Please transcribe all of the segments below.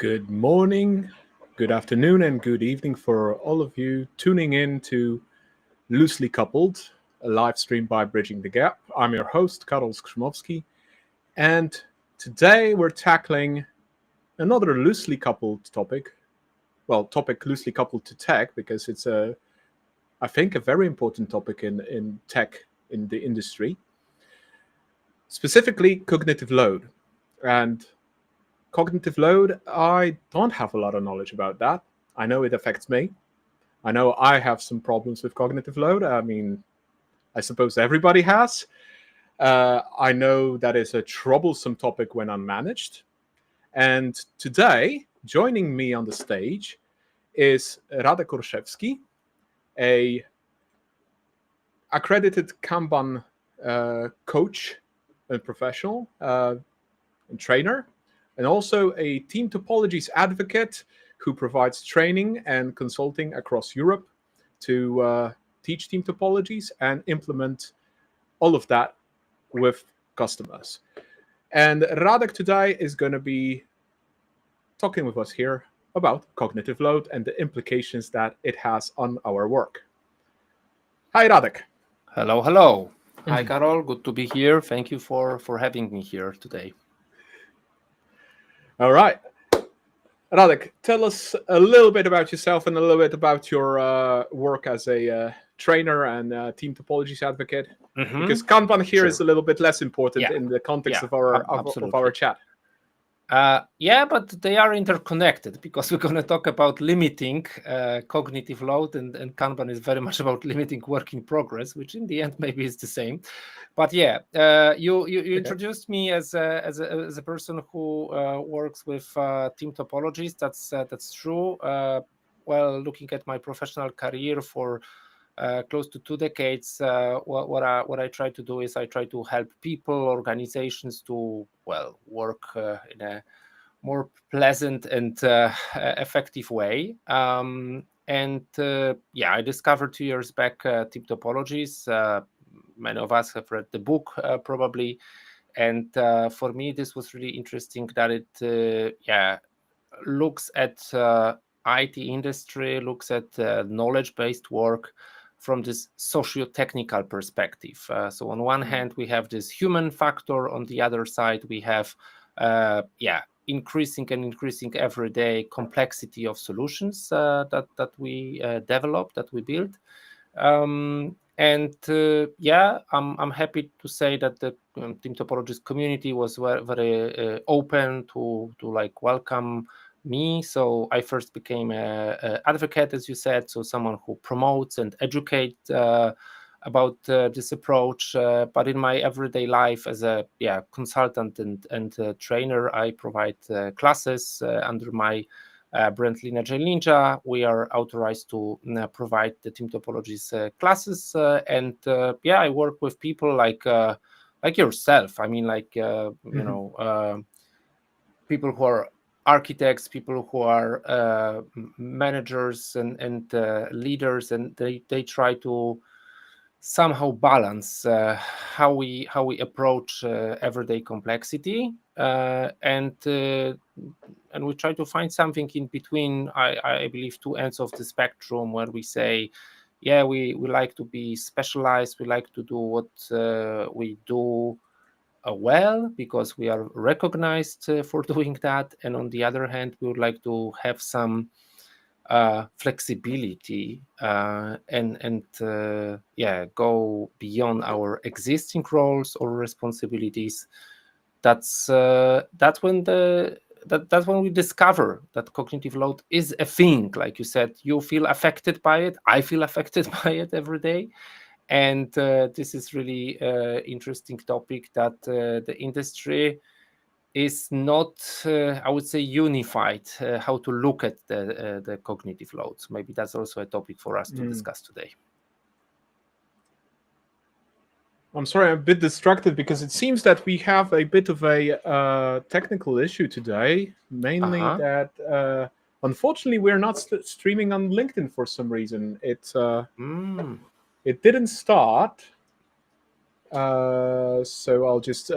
Good morning, good afternoon, and good evening for all of you tuning in to Loosely Coupled, a live stream by Bridging the Gap. I'm your host, Karol Skrzymowski, and today we're tackling another loosely coupled topic. Well, topic loosely coupled to tech because it's I think, a very important topic in tech in the industry, specifically cognitive load. And cognitive load, I don't have a lot of knowledge about that. I know it affects me. I know I have some problems with cognitive load. I mean, I suppose everybody has. I know that is a troublesome topic when unmanaged. And today, joining me on the stage is Radek Orszewski, a accredited Kanban coach and professional and trainer, and also a team topologies advocate who provides training and consulting across Europe to teach team topologies and implement all of that with customers. And Radek today is going to be talking with us here about cognitive load and the implications that it has on our work. Hi, Radek. Hello, hello. Hi, Karol. Good to be here. Thank you for having me here today. All right. Radek, tell us a little bit about yourself and a little bit about your work as a trainer and team topologies advocate. Because Kanban here is a little bit less important in the context of our chat. But they are interconnected because we're going to talk about limiting cognitive load, and Kanban is very much about limiting work in progress, which in the end maybe is the same. But you introduced me as a person who works with team topologies. That's true. Looking at my professional career for close to 2 decades, what I try to do is I try to help people, organizations to work in a more pleasant and effective way. I discovered 2 years back team topologies. Many of us have read the book probably, and for me this was really interesting that it looks at IT industry, looks at knowledge-based work from this socio-technical perspective. So on one hand, we have this human factor. On the other side, we have increasing every day complexity of solutions that we develop, that we build. I'm happy to say that the team topologies community was very open to welcome me. So I first became an advocate, as you said, so someone who promotes and educates about this approach. But in my everyday life as a consultant and trainer, I provide classes under my brand Lean Agile Ninja. We are authorized to provide the team topologies classes, I work with people like yourself. I mean, people who are architects, people who are managers and leaders, and they try to somehow balance how we approach everyday complexity, and we try to find something in between. I believe 2 ends of the spectrum, where we say, we like to be specialized, we like to do what we do well because we are recognized for doing that, and on the other hand, we would like to have some flexibility and go beyond our existing roles or responsibilities. That's when we discover that cognitive load is a thing. Like you said, you feel affected by it. I feel affected by it every day. And this is really interesting topic that the industry is not, I would say, unified how to look at the cognitive loads. Maybe that's also a topic for us to discuss today. I'm sorry, I'm a bit distracted because it seems that we have a bit of a technical issue today. Mainly that, unfortunately, we're not streaming on LinkedIn for some reason. It didn't start. So I'll just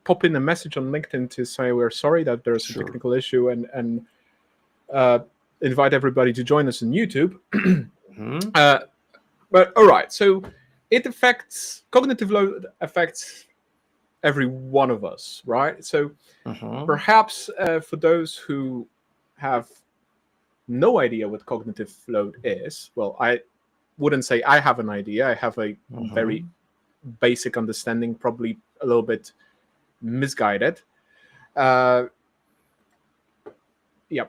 pop in a message on LinkedIn to say we're sorry that there's a technical issue, and invite everybody to join us on YouTube. But all right, so cognitive load affects every one of us, right? So perhaps for those who have no idea what cognitive load is, well, I wouldn't say I have an idea. I have a very basic understanding, probably a little bit misguided. Yeah,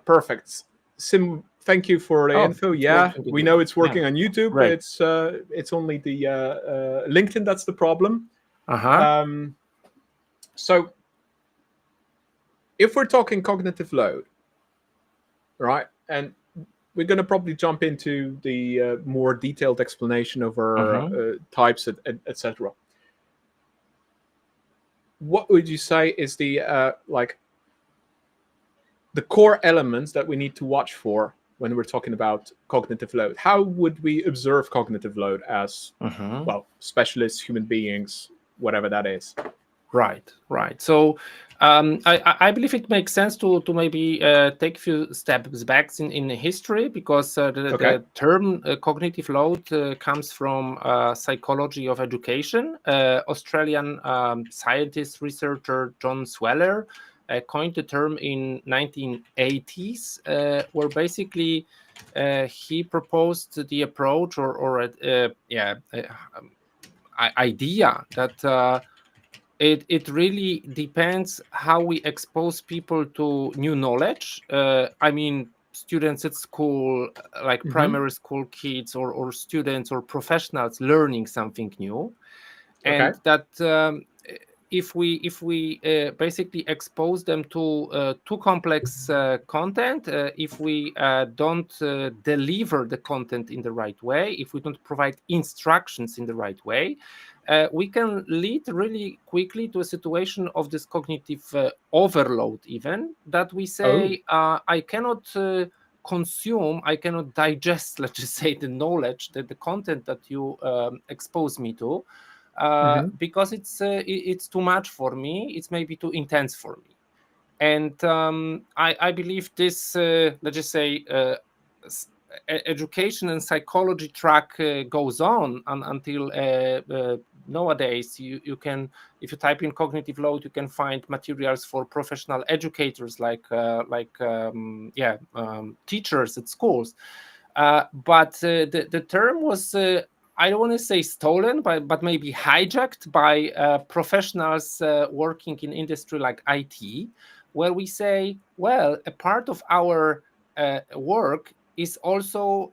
perfect. Sim, thank you for the info. Yeah, we know it's working on YouTube. Right. It's only the LinkedIn that's the problem. So if we're talking cognitive load, right, and we're going to probably jump into the more detailed explanation of our types, etc. What would you say is the core elements that we need to watch for when we're talking about cognitive load? How would we observe cognitive load as well, specialists, human beings, whatever that is? Right. So I believe it makes sense to maybe take a few steps back in history, because the term cognitive load comes from psychology of education. Australian scientist, researcher John Sweller coined the term in 1980s, where basically he proposed the approach or idea that it really depends how we expose people to new knowledge. I mean, students at school, like primary school kids or students or professionals learning something new, and that if we basically expose them to too complex content, if we don't deliver the content in the right way, if we don't provide instructions in the right way, we can lead really quickly to a situation of this cognitive overload, even that we say, I cannot consume, I cannot digest, let's just say, the knowledge, the content that you expose me to, because it's too much for me, it's maybe too intense for me. And I believe this, let's just say, education and psychology track goes on until nowadays you can, if you type in cognitive load, you can find materials for professional educators like teachers at schools. But the term was I don't want to say stolen, but maybe hijacked by professionals working in industry like IT, where we say, well, a part of our work is also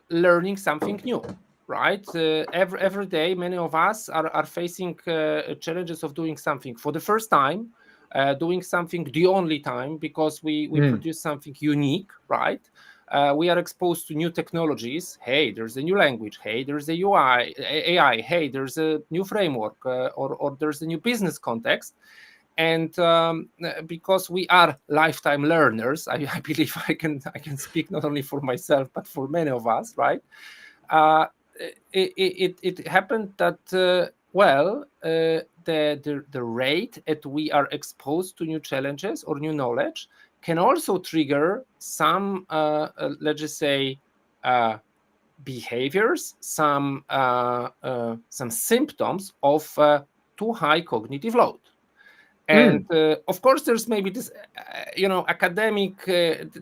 learning something new, right? Every day, many of us are facing challenges of doing something for the first time, doing something the only time, because we produce something unique, right? We are exposed to new technologies. Hey, there's a new language. Hey, there's a AI. Hey, there's a new framework, or there's a new business context. And because we are lifetime learners, I believe I can speak not only for myself but for many of us, right? It happened that the rate at we are exposed to new challenges or new knowledge can also trigger some let's just say behaviors, some symptoms of too high cognitive load. And of course, there's maybe this, academic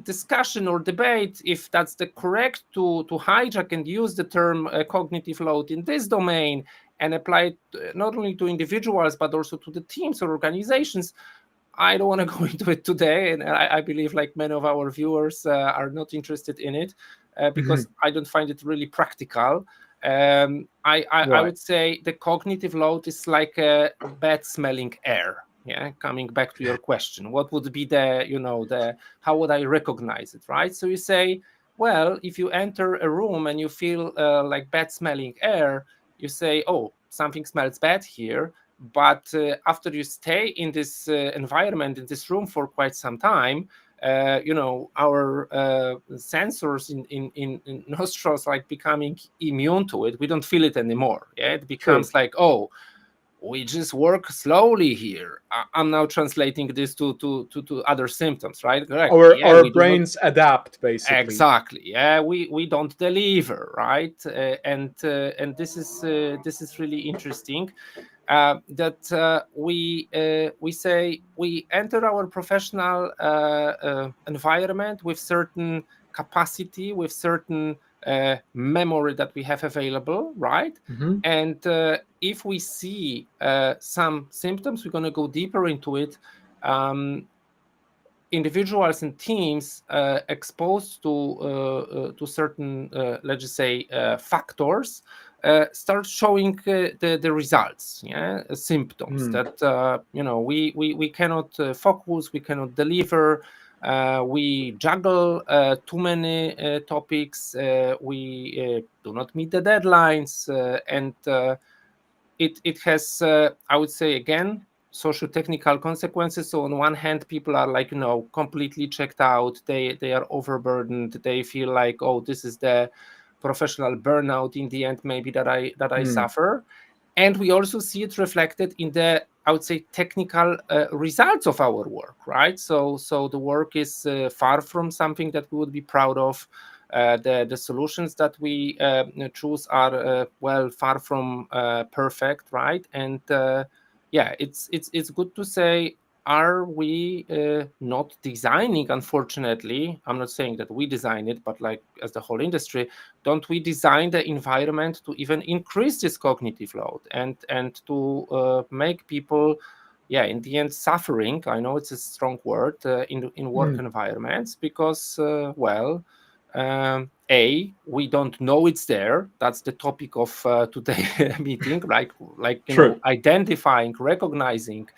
discussion or debate if that's the correct to hijack and use the term cognitive load in this domain and apply it not only to individuals but also to the teams or organizations. I don't want to go into it today, and I believe like many of our viewers are not interested in it because I don't find it really practical. I would say the cognitive load is like a bad smelling air. Yeah, coming back to your question, what would be how would I recognize it, right? So you say, well, if you enter a room and you feel like bad smelling air, you say, oh, something smells bad here. But after you stay in this environment, in this room for quite some time, our sensors in nostrils like becoming immune to it. We don't feel it anymore. Yeah, it becomes like, oh, we just work slowly here. I'm now translating this to other symptoms, right? Correct. Our brains adapt, basically. Exactly. Yeah, we don't deliver, right? And this is really interesting. That we say we enter our professional environment with certain capacity, with certain memory that we have available, right? Mm-hmm. And if we see some symptoms, we're going to go deeper into it. Individuals and teams exposed to certain, let's just say, factors start showing the results, symptoms that we cannot focus, we cannot deliver, we juggle too many topics, we do not meet the deadlines, and it has, I would say, again, socio-technical consequences. So on one hand, people are like, completely checked out. They are overburdened. They feel like, oh, this is the professional burnout in the end, maybe that I suffer. And we also see it reflected in the, I would say, technical results of our work, right? So the work is far from something that we would be proud of. The solutions that we choose are far from perfect, right? And it's good to say, are we not designing, unfortunately, I'm not saying that we design it, but like as the whole industry, don't we design the environment to even increase this cognitive load and to make people, in the end, suffering? I know it's a strong word in work environments, because we don't know it's there. That's the topic of today's meeting, like identifying, recognizing,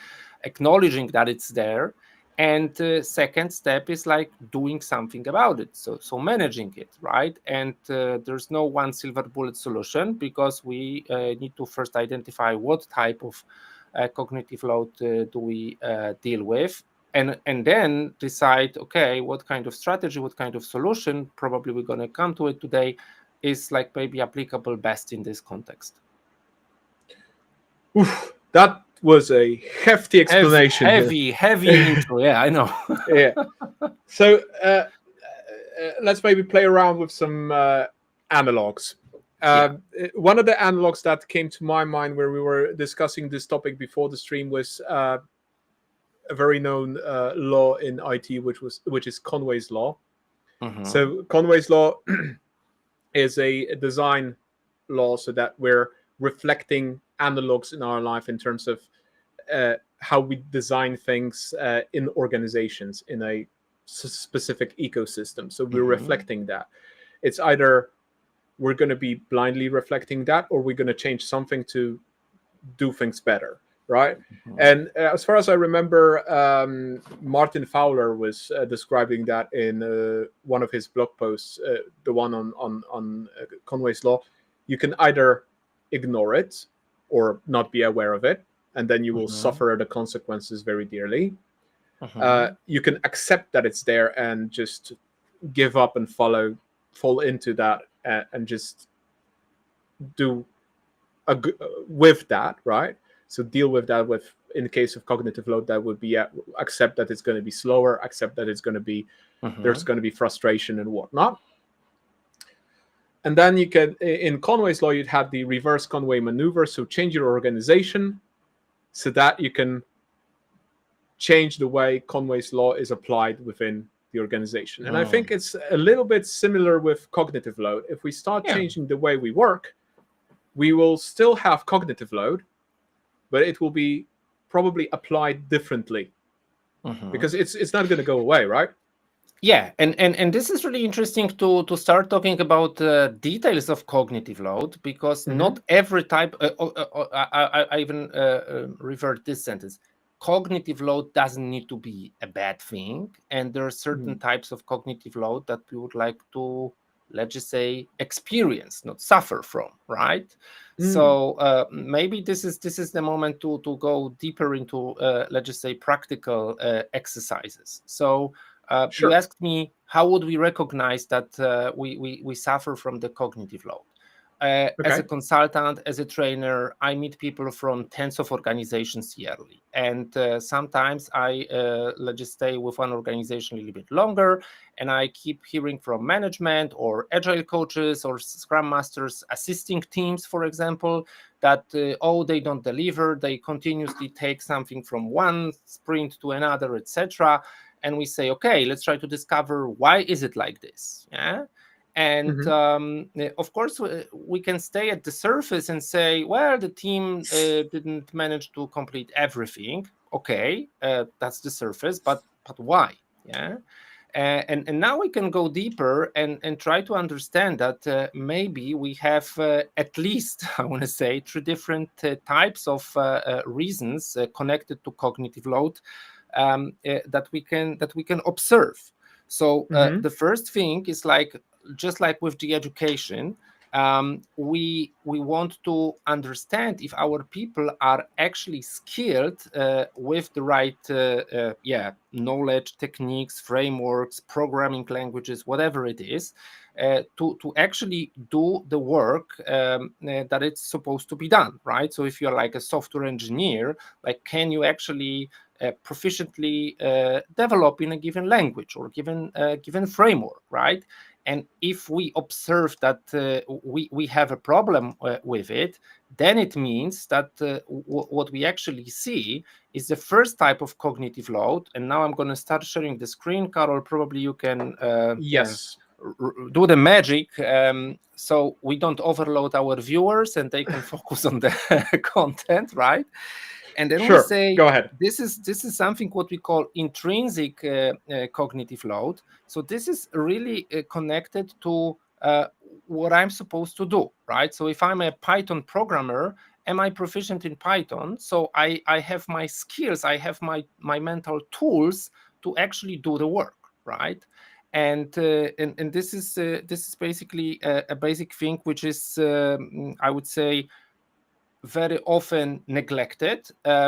acknowledging that it's there. And second step is like doing something about it. So managing it, right? And there's no one silver bullet solution, because we need to first identify what type of cognitive load do we deal with. And then decide, okay, what kind of strategy, what kind of solution, probably we're going to come to it today, is like maybe applicable best in this context. Oof, that was a hefty explanation. Heavy intro. Yeah, I know. Yeah. So let's maybe play around with some analogs. One of the analogs that came to my mind where we were discussing this topic before the stream was a very known law in IT, which is Conway's law. Mm-hmm. So Conway's law is a design law, so that we're reflecting analogs in our life in terms of how we design things in organizations in a specific ecosystem. So we're reflecting that. It's either we're going to be blindly reflecting that, or we're going to change something to do things better, right? And as far as I remember, Martin Fowler was describing that in one of his blog posts, the one on Conway's law. You can either ignore it or not be aware of it, and then you will suffer the consequences very dearly. You can accept that it's there and just give up and fall into that and just do with that, right? So deal with that. With, in the case of cognitive load, that would be accept that it's going to be slower, accept that it's going to be there's going to be frustration and whatnot. And then you can, in Conway's law, you'd have the reverse Conway maneuver. So change your organization so that you can change the way Conway's law is applied within the organization. And I think it's a little bit similar with cognitive load. If we start changing the way we work, we will still have cognitive load, but it will be probably applied differently because it's not going to go away, right? Yeah, and this is really interesting to start talking about details of cognitive load, because not every type. I even revert this sentence. Cognitive load doesn't need to be a bad thing, and there are certain types of cognitive load that we would like to, let's just say, experience, not suffer from, right? So maybe this is the moment to go deeper into, let's just say, practical exercises. So. You asked me, how would we recognize that we suffer from the cognitive load? As a consultant, as a trainer, I meet people from tens of organizations yearly. And sometimes I let's just stay with one organization a little bit longer, and I keep hearing from management or agile coaches or scrum masters assisting teams, for example, that, they don't deliver, they continuously take something from one sprint to another, etc. And we say, okay, let's try to discover why is it like this. Yeah. And of course, we can stay at the surface and say, well, the team didn't manage to complete everything. Okay, that's the surface, but why? Yeah. And now we can go deeper and try to understand that maybe we have at least, I want to say, 3 different types of reasons connected to cognitive load that we can observe. So the first thing is just like with the education, we want to understand if our people are actually skilled with the right knowledge, techniques, frameworks, programming languages, whatever it is, to actually do the work that it's supposed to be done, right? So if you're like a software engineer, can you actually proficiently develop in a given language or given framework, right? And if we observe that we have a problem with it, then it means that what we actually see is the first type of cognitive load. And now I'm going to start sharing the screen. Carol, probably you can Yes. Do the magic so we don't overload our viewers and they can focus on the content, right? And then we say, go ahead. This is something what we call intrinsic cognitive load. So this is really connected to what I'm supposed to do, right? So if I'm a Python programmer, am I proficient in Python? So I have my skills, I have my mental tools to actually do the work, right? And this is basically a basic thing, which is I would say very often neglected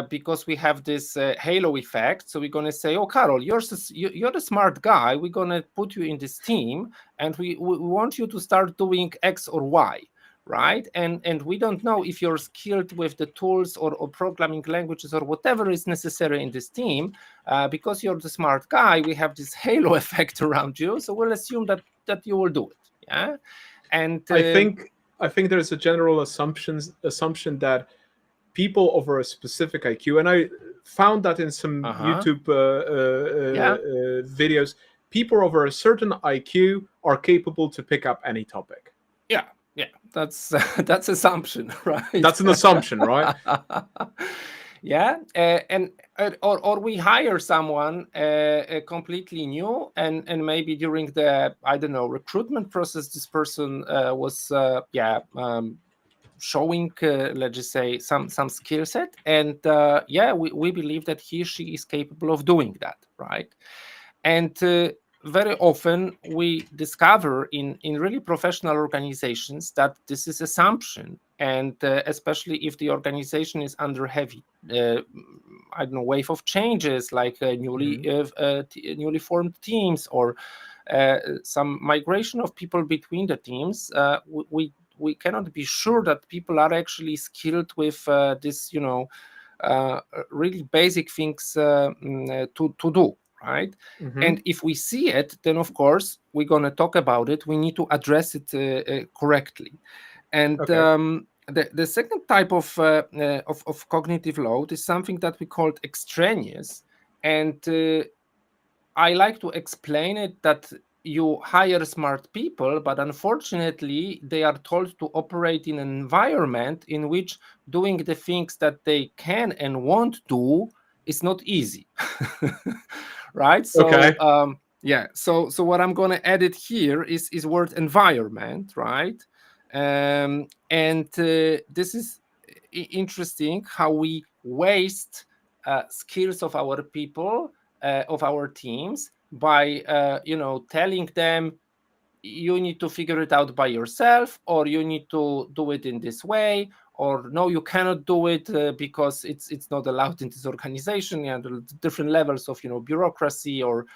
because we have this halo effect. So we're going to say, oh, Carol, you're the smart guy. We're going to put you in this team and we want you to start doing X or Y, right? And we don't know if you're skilled with the tools or programming languages or whatever is necessary in this team. Because you're the smart guy, we have this halo effect around you. So we'll assume that you will do it. Yeah. And I think there's a general assumption that people over a specific IQ, and I found that in some YouTube videos, people over a certain IQ are capable to pick up any topic. Yeah, that's assumption, right? That's an assumption, right? Yeah, and or we hire someone completely new, and maybe during the recruitment process, this person was showing let's just say some skill set, and we believe that he or she is capable of doing that, right? And very often we discover in really professional organizations that this is assumption, and especially if the organization is under heavy wave of changes, like newly formed teams, or some migration of people between the teams. We cannot be sure that people are actually skilled with this really basic things to do, right? And if we see it, then of course we're going to talk about it. We need to address it correctly. And the second type of cognitive load is something that we call extraneous. And I like to explain it that you hire smart people, but unfortunately they are told to operate in an environment in which doing the things that they can and won't do is not easy. Right? So so what I'm going to edit here is word environment, right? And this is interesting how we waste skills of our people, of our teams, by telling them you need to figure it out by yourself, or you need to do it in this way, or no, you cannot do it because it's not allowed in this organization. And different levels of bureaucracy or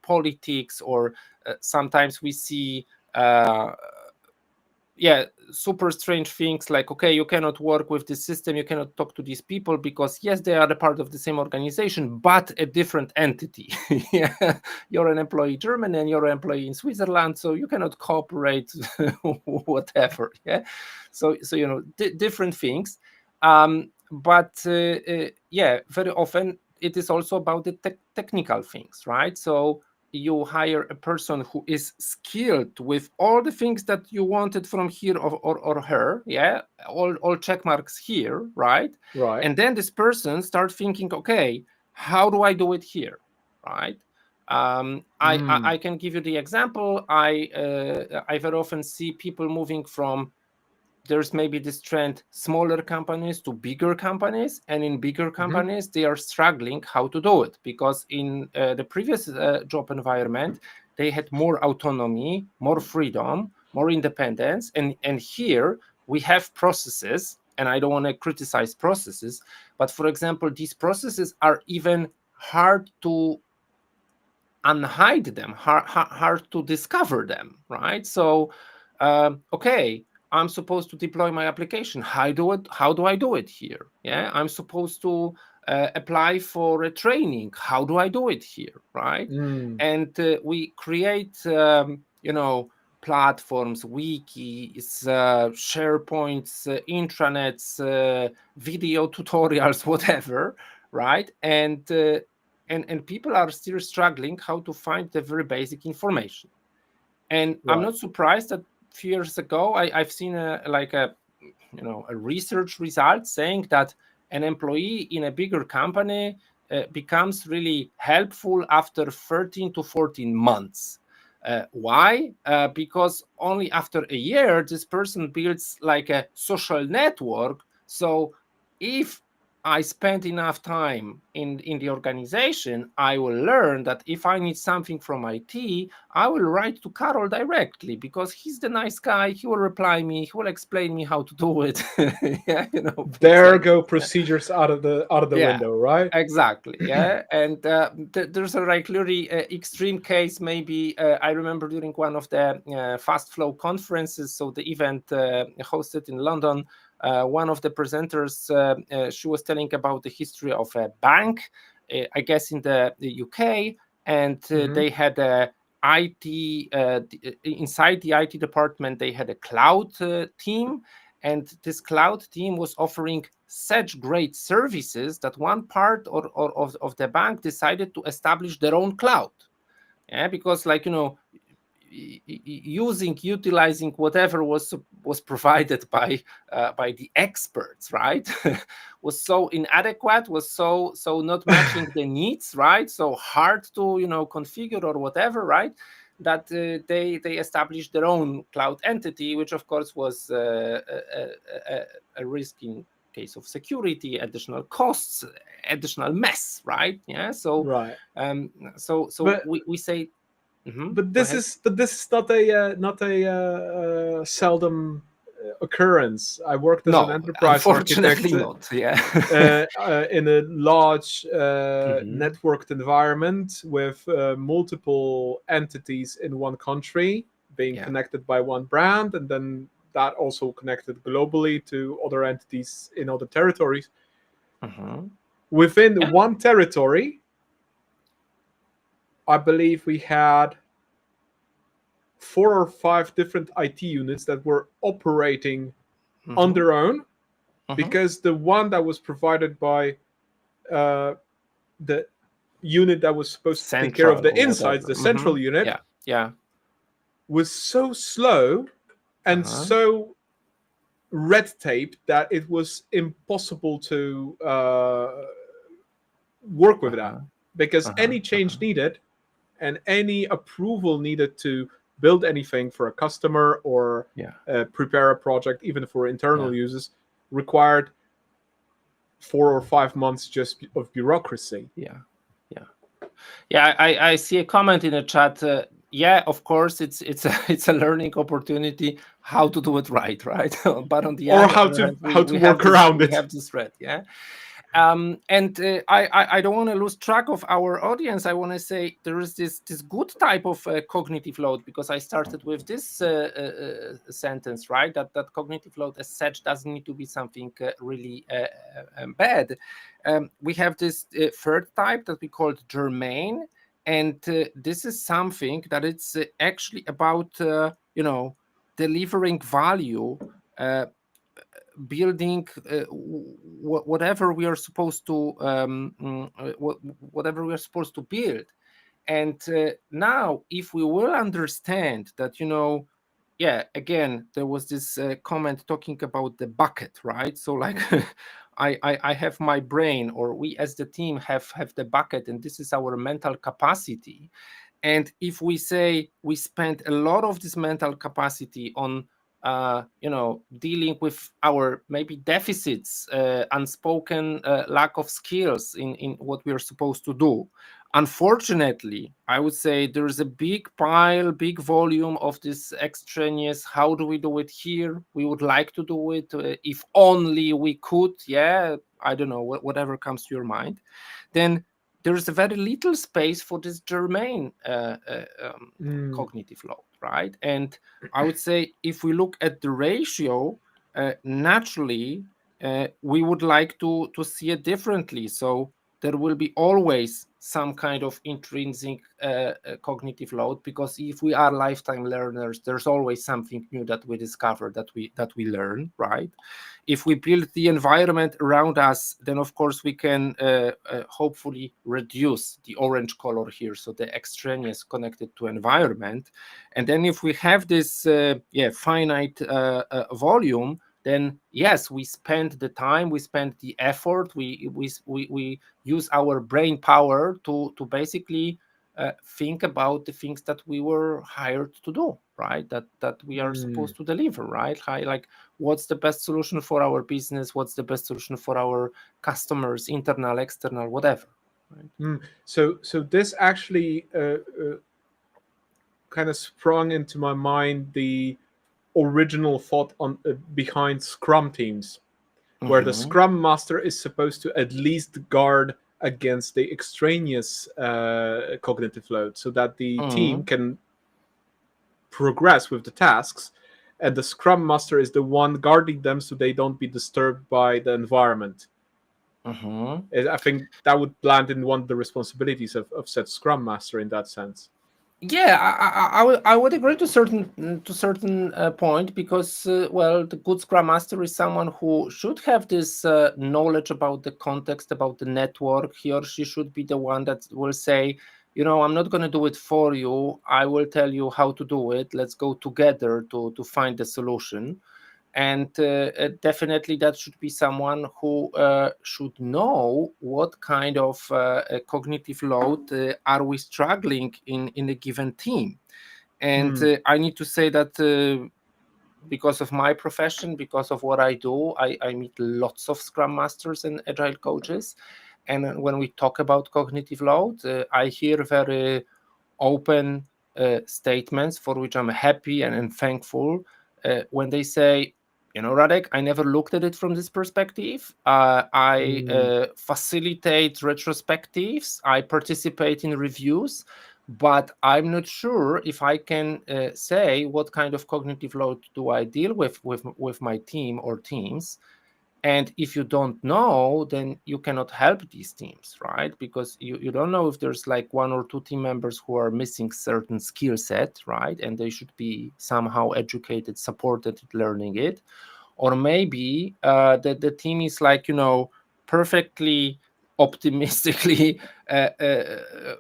politics, or sometimes we see super strange things like, okay, you cannot work with this system, you cannot talk to these people because yes, they are a part of the same organization, but a different entity. You're an employee in Germany and you're an employee in Switzerland, so you cannot cooperate, whatever. So different things. But very often it is also about the technical things, right? So you hire a person who is skilled with all the things that you wanted from here or her, all check marks here, right? Right. And then this person starts thinking, okay, how do I do it here, right? I can give you the example. I very often see people moving from, there's maybe this trend, smaller companies to bigger companies, and in bigger companies they are struggling how to do it, because in the previous job environment they had more autonomy, more freedom, more independence, and here we have processes, and I don't want to criticize processes, but for example, these processes are even hard to unhide them, hard to discover them, right? So okay, I'm supposed to deploy my application. How do I do it here? I'm supposed to apply for a training. How do I do it here, right? And we create platforms, wikis, SharePoints, intranets, video tutorials, whatever, right? And people are still struggling how to find the very basic information. And I'm not surprised that a few years ago I've seen a research result saying that an employee in a bigger company becomes really helpful after 13 to 14 months. Why? Because only after a year this person builds like a social network. So if I spend enough time in the organization, I will learn that if I need something from IT, I will write to Carol directly because he's the nice guy. He will reply me. He will explain me how to do it. There go procedures out of the window, right? Exactly. And there's a really extreme case. Maybe I remember during one of the Fast Flow conferences, so the event hosted in London. One of the presenters, she was telling about the history of a bank, I guess in the UK, and they had a IT inside the IT department. They had a cloud team, and this cloud team was offering such great services that one part of the bank decided to establish their own cloud. Because utilizing whatever was provided by the experts, right, was so inadequate, was so not matching the needs, right, so hard to configure or whatever, right, that they established their own cloud entity, which of course was a risk in case of security, additional costs, additional mess, right? So right. we say. But this is not a seldom occurrence. I worked as an enterprise architect not. in a large networked environment with multiple entities in one country being connected by one brand, and then that also connected globally to other entities in other territories. Within one territory, I believe we had 4 or 5 different IT units that were operating on their own, because the one that was provided by the unit that was supposed to take care of the insights, the central unit, was so slow and so red taped that it was impossible to work with that, because any change needed and any approval needed to build anything for a customer or prepare a project, even for internal uses, required 4 or 5 months just of bureaucracy. I see a comment in the chat. Of course, it's a learning opportunity how to do it right? But on the or other how to work around it. We have this thread, I don't want to lose track of our audience. I want to say there is this good type of cognitive load, because I started with this sentence, right? That cognitive load as such doesn't need to be something really bad. We have this third type that we call germane, and this is something that it's actually about delivering value. Building whatever we are supposed to whatever we are supposed to build. And now if we will understand that, again, there was this comment talking about the bucket, right? So like I have my brain, or we as the team have the bucket, and this is our mental capacity. And if we say we spend a lot of this mental capacity on dealing with our maybe deficits, unspoken lack of skills in what we are supposed to do, unfortunately, I would say there is a big volume of this extraneous, how do we do it here? We would like to do it. If only we could. Yeah, I don't know, whatever comes to your mind. Then there's a very little space for this germane cognitive load, right? And I would say if we look at the ratio, naturally, we would like to see it differently. So there will be always some kind of intrinsic cognitive load, because if we are lifetime learners, there's always something new that we discover, that we learn, right? If we build the environment around us, then of course we can hopefully reduce the orange color here, so the extraneous connected to environment. And then if we have this finite volume, then yes, we spend the time, we spend the effort, we use our brain power to basically think about the things that we were hired to do, right? That we are supposed to deliver, right? Like what's the best solution for our business? What's the best solution for our customers, internal, external, whatever. Right? So this actually kind of sprung into my mind the original thought on behind Scrum teams, where the Scrum Master is supposed to at least guard against the extraneous cognitive load, so that the team can progress with the tasks, and the Scrum Master is the one guarding them so they don't be disturbed by the environment. I think that would land in one of the responsibilities of said Scrum Master in that sense. Yeah, I would agree to certain point, because well, the good Scrum Master is someone who should have this knowledge about the context, about the network. He or she should be the one that will say, I'm not going to do it for you. I will tell you how to do it. Let's go together to find the solution. And definitely that should be someone who should know what kind of cognitive load are we struggling in a given team. And I need to say that because of my profession, because of what I do, I meet lots of Scrum Masters and Agile coaches. And when we talk about cognitive load, I hear very open statements, for which I'm happy and thankful, when they say, Radek, I never looked at it from this perspective. I facilitate retrospectives. I participate in reviews, but I'm not sure if I can say what kind of cognitive load do I deal with my team or teams. And if you don't know, then you cannot help these teams, right? Because you don't know if there's like one or two team members who are missing certain skill set, right? And they should be somehow educated, supported in learning it. Or maybe the team is like, perfectly optimistically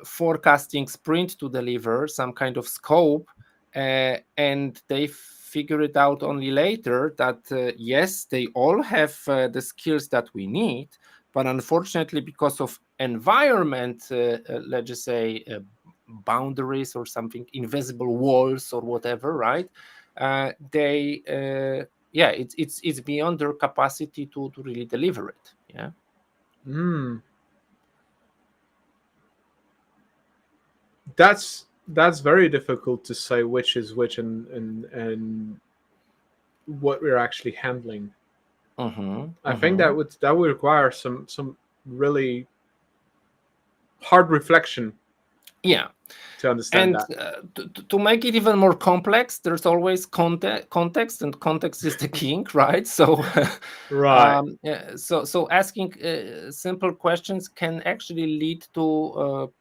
forecasting sprint to deliver some kind of scope, and they figure it out only later that yes, they all have the skills that we need, but unfortunately, because of environment, let's just say boundaries or something, invisible walls or whatever, right? They it's beyond their capacity to really deliver it. Yeah. That's very difficult to say which is which, and what we're actually handling. I think that would require some really hard reflection. Yeah. To understand And that. to make it even more complex, there's always context, and context is the king, right? So, Right. So asking simple questions can actually lead to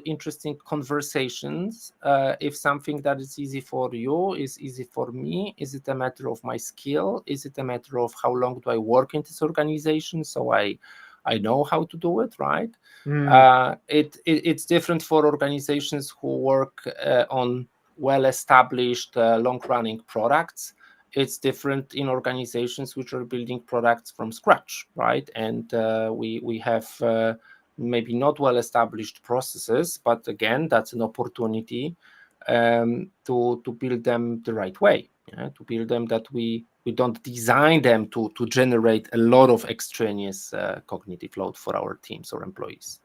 interesting conversations. If something that is easy for you is easy for me, is it a matter of my skill? Is it a matter of how long do I work in this organization? So I know how to do it, right? It's different for organizations who work on well-established, long-running products. It's different in organizations which are building products from scratch, right? And we have maybe not well-established processes, but again, that's an opportunity to build them the right way, to build them that we don't design them to generate a lot of extraneous cognitive load for our teams or employees.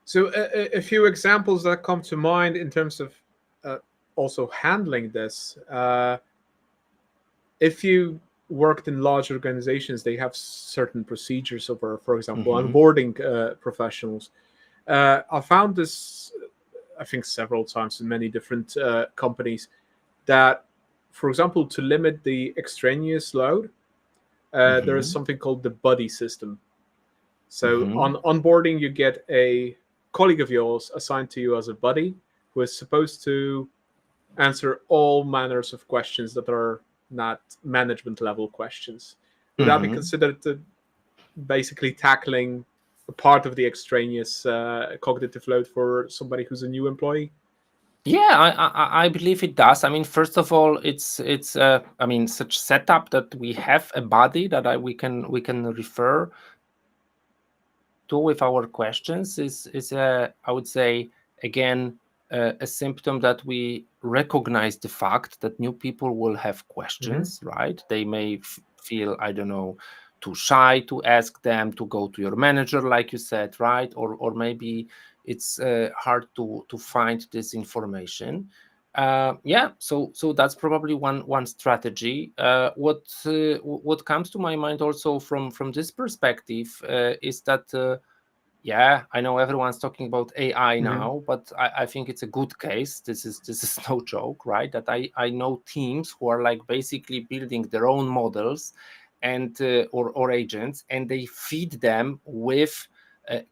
So a few examples that come to mind in terms of also handling this. If you worked in large organizations, they have certain procedures for example, onboarding professionals. I found this, I think, several times in many different companies, that, for example, to limit the extraneous load, there is something called the buddy system. So on onboarding, you get a colleague of yours assigned to you as a buddy who is supposed to answer all manners of questions that are not management level questions. Would that be considered to basically tackling a part of the extraneous cognitive load for somebody who's a new employee? Yeah, I believe it does. I mean, first of all, it's I mean, such setup that we have a body that we can refer to with our questions is I would say, again, a symptom that we recognize the fact that new people will have questions, right? They may feel, I don't know, too shy to ask them, to go to your manager, like you said, right? Or maybe it's hard to find this information. So that's probably one strategy. What comes to my mind also from this perspective is that I know everyone's talking about AI now, but I think it's a good case. This is no joke, right? That I know teams who are like basically building their own models and or agents, and they feed them with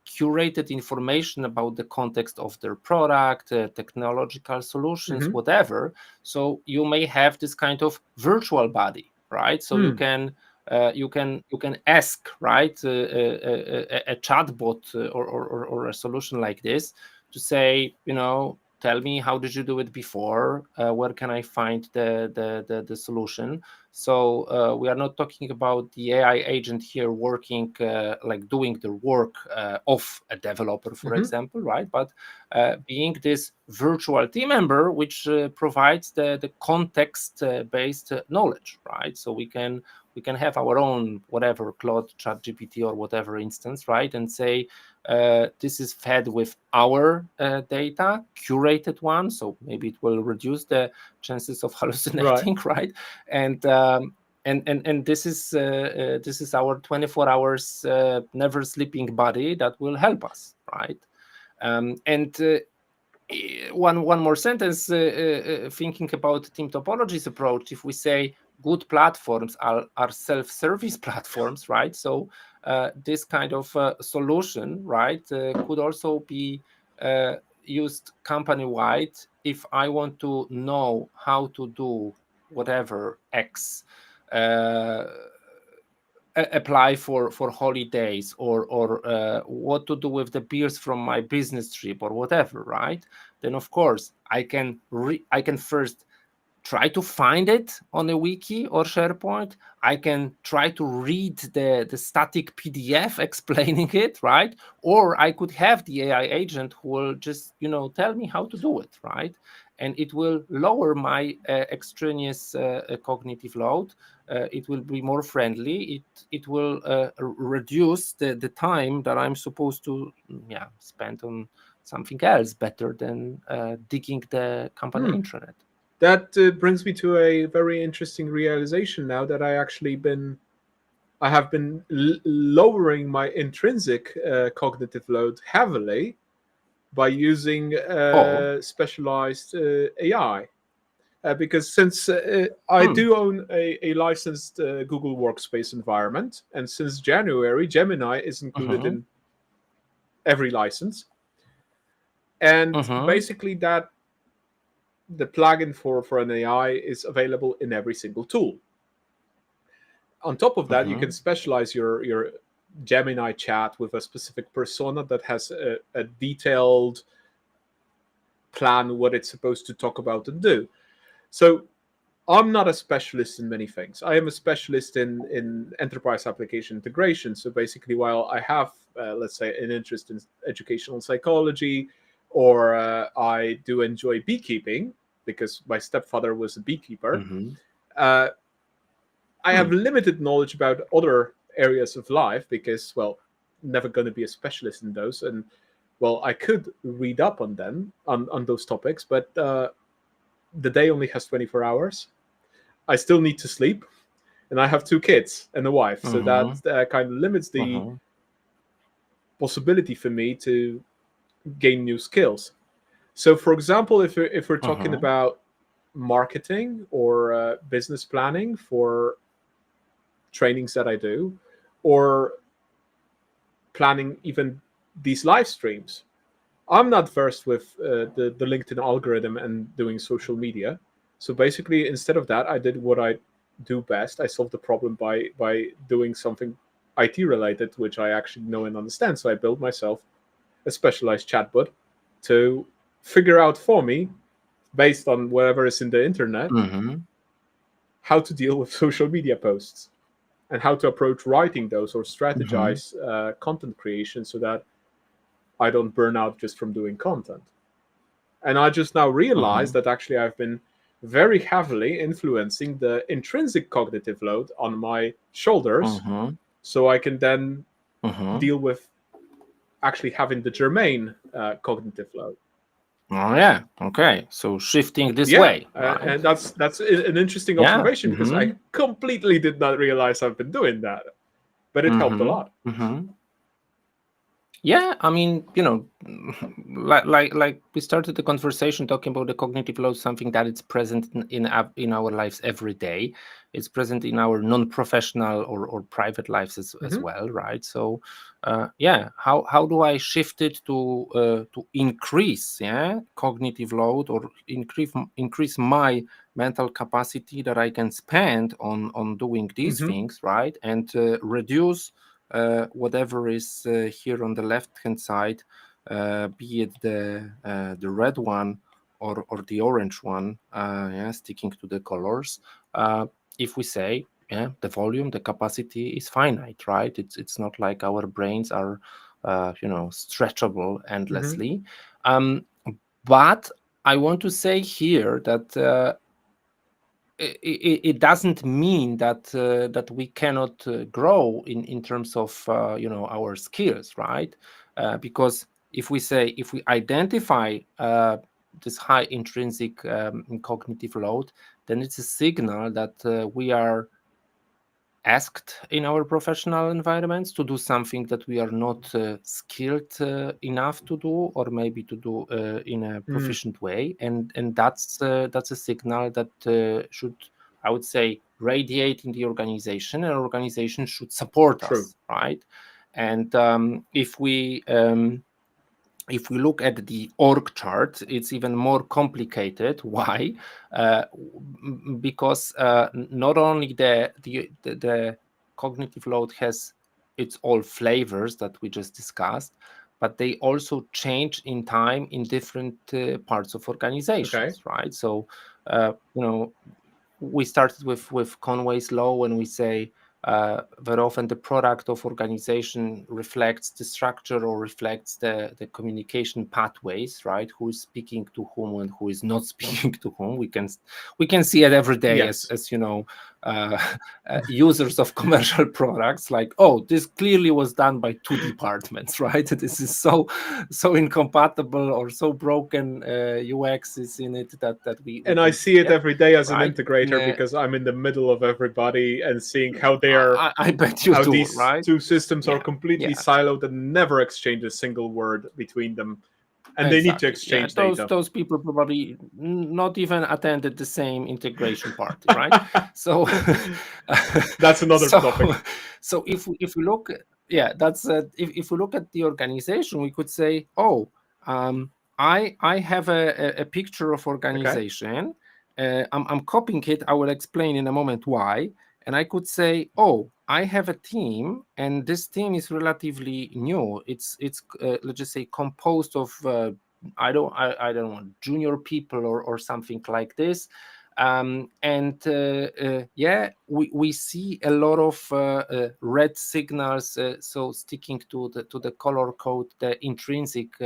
curated information about the context of their product, technological solutions, whatever. So you may have this kind of virtual body, right? So you can ask, right, a chatbot or a solution like this to say, tell me, how did you do it before? Where can I find the solution? So we are not talking about the AI agent here working like doing the work of a developer, for example, right? But being this virtual team member which provides the context-based knowledge, right? So we can have our own whatever Claude, ChatGPT, or whatever instance, right? And say, this is fed with our data, curated one, so maybe it will reduce the chances of hallucinating, right? And this is our 24 hours never sleeping body that will help us, right? One more sentence, thinking about team topologies approach. If we say good platforms are self-service platforms, right? So this kind of solution, right, could also be used company-wide. If I want to know how to do whatever X, apply for holidays, or what to do with the beers from my business trip or whatever, right? Then of course I can first try to find it on a wiki or SharePoint. I can try to read the static PDF explaining it, right? Or I could have the AI agent who will just, tell me how to do it, right? And it will lower my extraneous cognitive load. It will be more friendly. It will reduce the time that I'm supposed to spend on something else better than digging the company intranet. that brings me to a very interesting realization now that I have been lowering my intrinsic cognitive load heavily by using specialized AI. Because since I do own a licensed Google Workspace environment, and since January, Gemini is included in every license. And basically that the plugin for an AI is available in every single tool. On top of that, you can specialize your Gemini chat with a specific persona that has a detailed plan what it's supposed to talk about and do. So I'm not a specialist in many things. I am a specialist in enterprise application integration. So basically, while I have, let's say, an interest in educational psychology, or I do enjoy beekeeping because my stepfather was a beekeeper, I have limited knowledge about other areas of life because, well, never going to be a specialist in those. And, well, I could read up on them, on those topics, but the day only has 24 hours. I still need to sleep, and I have 2 kids and a wife. So that kind of limits the possibility for me to gain new skills. So, for example, if we're talking about marketing or business planning for trainings that I do, or planning even these live streams, I'm not versed with the LinkedIn algorithm and doing social media. So basically, instead of that, I did what I do best. I solved the problem by doing something IT related, which I actually know and understand. So I built myself a specialized chatbot to figure out for me, based on whatever is in the internet, how to deal with social media posts and how to approach writing those or strategize content creation so that I don't burn out just from doing content. And I just now realized that actually I've been very heavily influencing the intrinsic cognitive load on my shoulders, so I can then deal with actually having the germane cognitive load. Oh yeah, okay. So shifting this way, right? And that's an interesting observation because I completely did not realize I've been doing that, but it helped a lot. Yeah, I mean, like we started the conversation talking about the cognitive load, something that is present in our lives every day. It's present in our non-professional or private lives as well, right? So, how do I shift it to increase cognitive load or increase my mental capacity that I can spend on doing these things, right? And reduce whatever is here on the left-hand side, be it the red one or the orange one, sticking to the colors. If we say, the volume, the capacity is finite, right? It's not like our brains are, stretchable endlessly. But I want to say here that it doesn't mean that we cannot grow in terms of our skills, right? Because if we identify this high intrinsic cognitive load, then it's a signal that we are asked in our professional environments to do something that we are not skilled enough to do, or maybe to do in a proficient way, and that's a signal that should, I would say, radiate in the organization, and organization should support us, right? And if we look at the org chart, it's even more complicated. Why? Because not only the cognitive load has its all flavors that we just discussed, but they also change in time in different parts of organizations, right? So, we started with Conway's law when we say very often the product of organization reflects the structure or reflects the communication pathways, right? Who is speaking to whom and who is not speaking to whom. We can see it every day, as users of commercial products, like, oh, this clearly was done by 2 departments, right? This is so incompatible or so broken UX is in it that we and I see it every day as an right? integrator because I'm in the middle of everybody and seeing how I bet you how do, these right? two systems are completely Yeah. siloed and never exchange a single word between them. And they need to exchange data. Those people probably not even attended the same integration party, right? So that's another topic. So if we look, that's if we look at the organization, we could say, oh, I have a picture of organization. I'm copying it. I will explain in a moment why. And I could say, oh, I have a team, and this team is relatively new. It's let's just say composed of I don't want junior people or something like this. We see a lot of red signals. So sticking to the color code, the intrinsic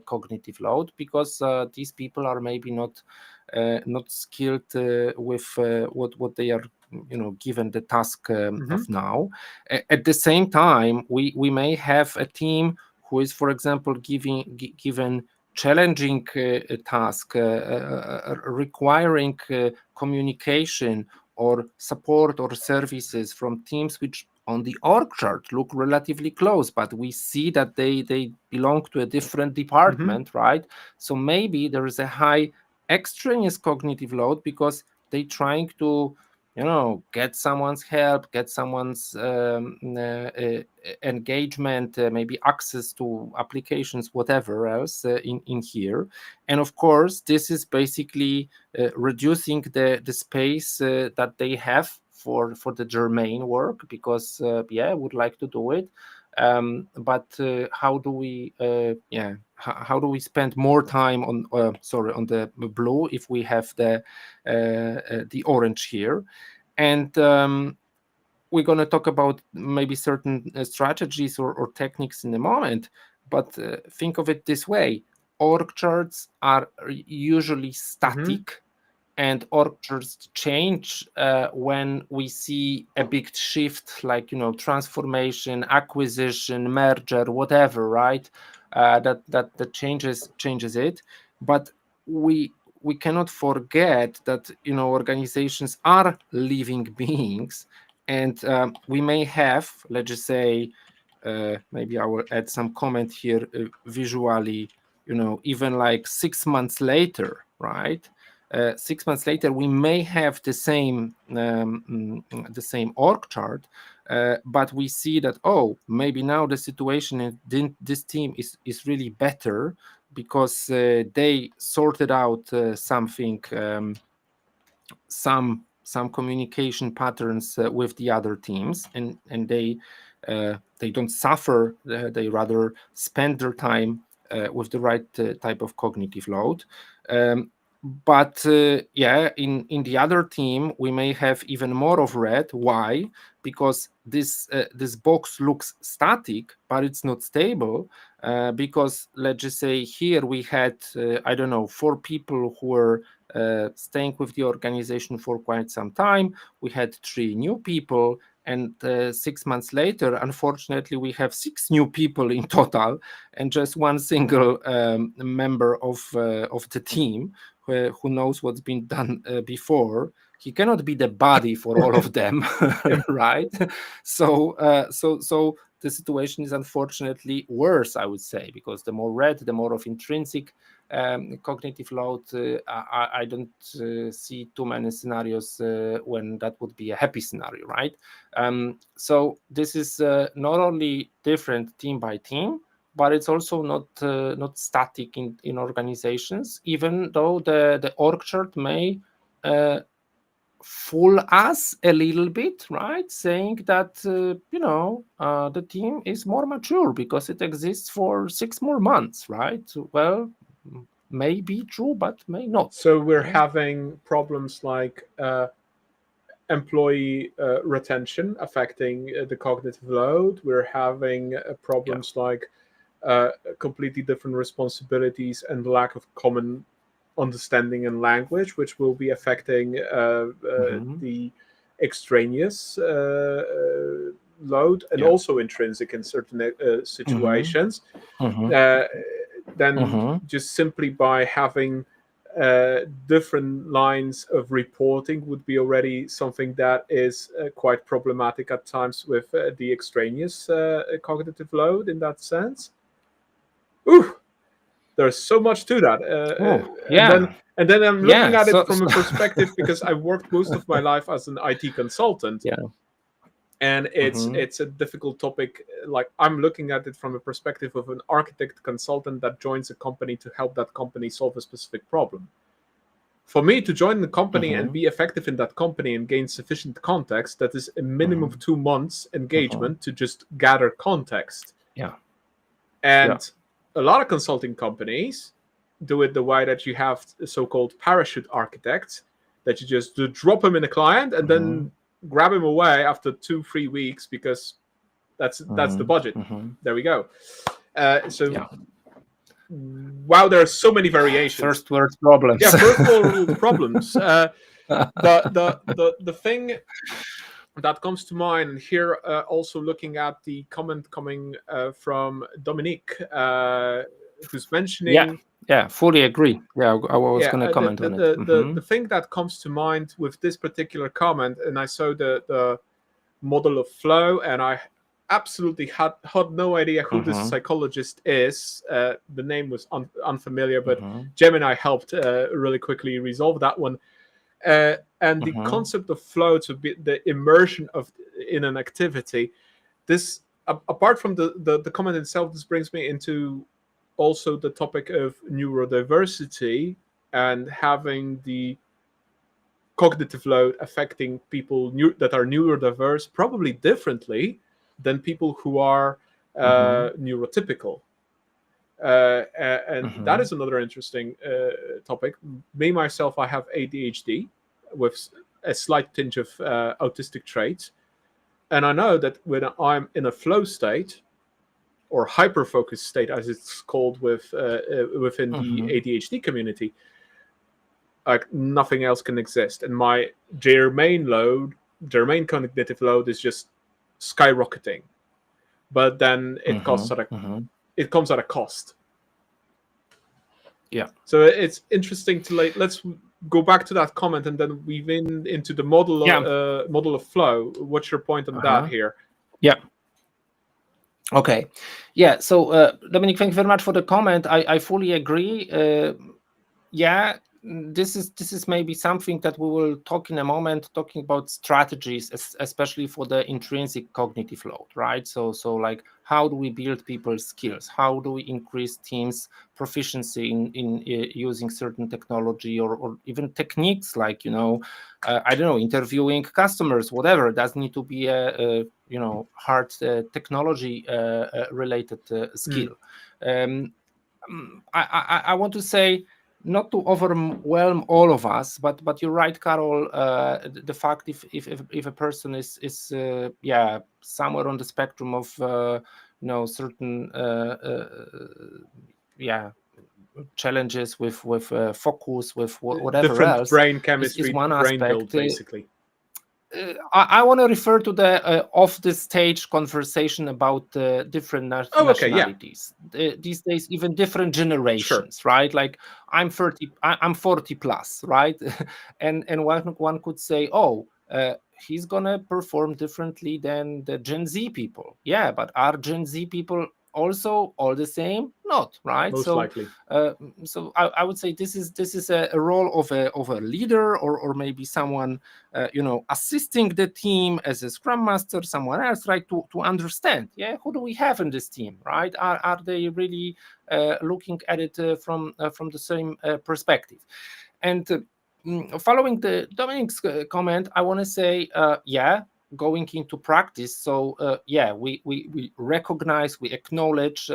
cognitive load, because these people are maybe not skilled with what they are given the task of now. At the same time, we may have a team who is, for example, given challenging task requiring communication or support or services from teams which on the org chart look relatively close, but we see that they belong to a different department, right? So maybe there is a high extraneous cognitive load because they're trying to get someone's help, get someone's engagement, maybe access to applications, whatever else in here. And of course, this is basically reducing the space that they have for the germane work, because I would like to do it. But how do we how do we spend more time on on the blue if we have the orange here? And we're going to talk about maybe certain strategies or techniques in a moment, but think of it this way: org charts are usually static, and org charts change when we see a big shift, like transformation, acquisition, merger, whatever, right? That changes it. But we cannot forget that organizations are living beings, and we may have, let's just say, maybe I will add some comment here visually, even like 6 months later, right? 6 months later, we may have the same org chart, but we see that, oh, maybe now the situation in this team is really better because they sorted out something, some communication patterns with the other teams, and they don't suffer. They rather spend their time with the right type of cognitive load. But in the other team, we may have even more of red. Why? Because this box looks static, but it's not stable. Because let's just say here we had 4 people who were staying with the organization for quite some time. We had 3 new people, and 6 months later, unfortunately, we have 6 new people in total, and just one single member of the team who knows what's been done before. He cannot be the body for all of them, right? So the situation is unfortunately worse, I would say, because the more red, the more of intrinsic cognitive load. I don't see too many scenarios when that would be a happy scenario, right? So this is not only different team by team, but it's also not static in organizations, even though the org chart may fool us a little bit, right? Saying that the team is more mature because it exists for 6 more months, right? Well, may be true, but may not. So we're having problems like employee retention affecting the cognitive load. We're having problems like completely different responsibilities and lack of common understanding and language, which will be affecting the extraneous load and also intrinsic in certain situations, then just simply by having different lines of reporting would be already something that is quite problematic at times with the extraneous cognitive load in that sense. Ooh, there's so much to that. And then I'm looking at it from a perspective, because I worked most of my life as an IT consultant. And it's a difficult topic. Like, I'm looking at it from a perspective of an architect consultant that joins a company to help that company solve a specific problem. For me to join the company and be effective in that company and gain sufficient context, that is a minimum of 2 months engagement to just gather context. And a lot of consulting companies do it the way that you have so-called parachute architects, that you just drop them in a client and then grab him away after 2-3 weeks, because that's the budget. There we go. Wow, there are so many variations. First world problems. First world problems. The thing that comes to mind here, also looking at the comment coming from Dominique, who's mentioning. Fully agree. I was going to comment on it. The thing that comes to mind with this particular comment, and I saw the model of flow, and I absolutely had no idea who this psychologist is. The name was unfamiliar, but Gemini helped really quickly resolve that one. And the concept of flow, to be the immersion in an activity. This, apart from the comment itself, this brings me into also the topic of neurodiversity and having the cognitive load affecting people that are neurodiverse probably differently than people who are neurotypical. And that is another interesting topic. Me, myself, I have ADHD with a slight tinge of autistic traits. And I know that when I'm in a flow state, or hyper-focused state, as it's called within the ADHD community, like nothing else can exist. And my germane cognitive load is just skyrocketing. But then it comes at a cost. So it's interesting to let's go back to that comment and then weave into the model of flow. What's your point on that here? Okay. So Dominic, thank you very much for the comment. I fully agree. This is maybe something that we will talk in a moment, talking about strategies, especially for the intrinsic cognitive load, right? So like, how do we build people's skills? How do we increase teams' proficiency in using certain technology or even techniques like, I don't know, interviewing customers, whatever. It doesn't need to be a hard technology related skill. I want to say, not to overwhelm all of us, but you're right, Karol. The fact if a person is somewhere on the spectrum of certain challenges with focus, with whatever different else, brain chemistry, is one brain aspect. build, basically. I want to refer to the off-the-stage conversation about different nationalities. These days, even different generations, right? Like I'm 40 plus, right? and one could say, he's gonna perform differently than the Gen Z people. Yeah, but are Gen Z people also all the same? Not, right? Most likely. So I would say this is a role of a leader or maybe someone assisting the team as a scrum master, someone else, right? To understand, who do we have in this team, right? Are they really looking at it from the same perspective? And following the Dominic's comment, I want to say, going into practice. So we recognize, we acknowledge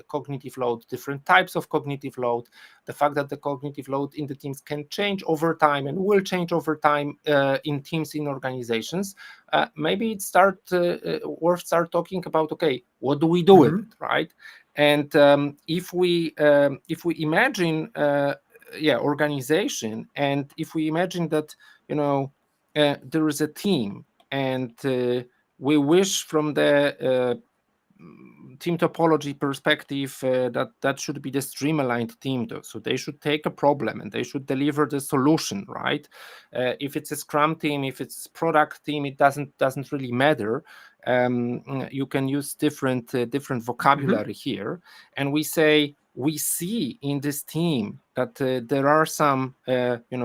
cognitive load, different types of cognitive load, the fact that the cognitive load in the teams can change over time and will change over time in teams, in organizations. Maybe it's worth start talking about, what do we do with it, right? And if we imagine organization, and if we imagine that there is a team, and we wish from the team topology perspective that should be the streamlined team, though. So they should take a problem and they should deliver the solution, right? If it's a Scrum team, if it's product team, it doesn't really matter. You can use different vocabulary here, and we say we see in this team that there are some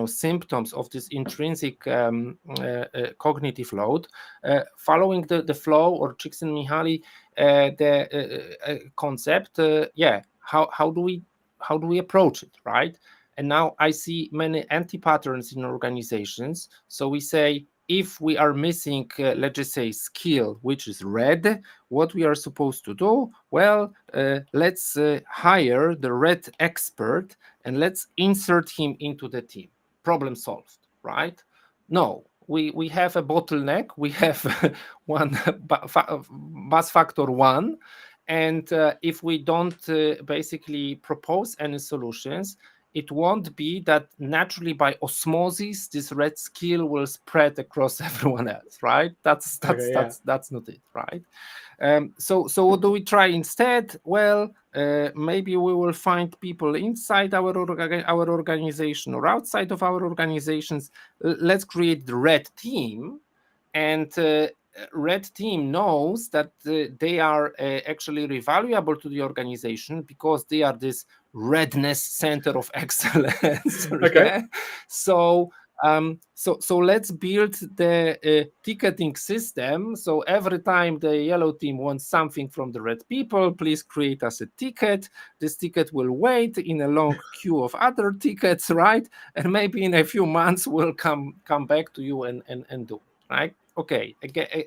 symptoms of this intrinsic cognitive load. Following the flow or Csikszentmihalyi the concept, how do we approach it, right? And now I see many anti-patterns in organizations. So we say, if we are missing, let's just say, skill, which is red, what we are supposed to do? Well, let's hire the red expert and let's insert him into the team. Problem solved, right? No, we have a bottleneck. We have one bus factor 1. And if we don't basically propose any solutions, it won't be that naturally by osmosis this red skill will spread across everyone else, right? That's not it, right? So what do we try instead? Well, maybe we will find people inside our organization or outside of our organizations. Let's create the red team, and red team knows that they are actually really valuable to the organization because they are this redness center of excellence. Okay. Yeah? So let's build the ticketing system. So every time the yellow team wants something from the red people, please create us a ticket. This ticket will wait in a long queue of other tickets, right? And maybe in a few months we'll come back to you and do it, right? Okay,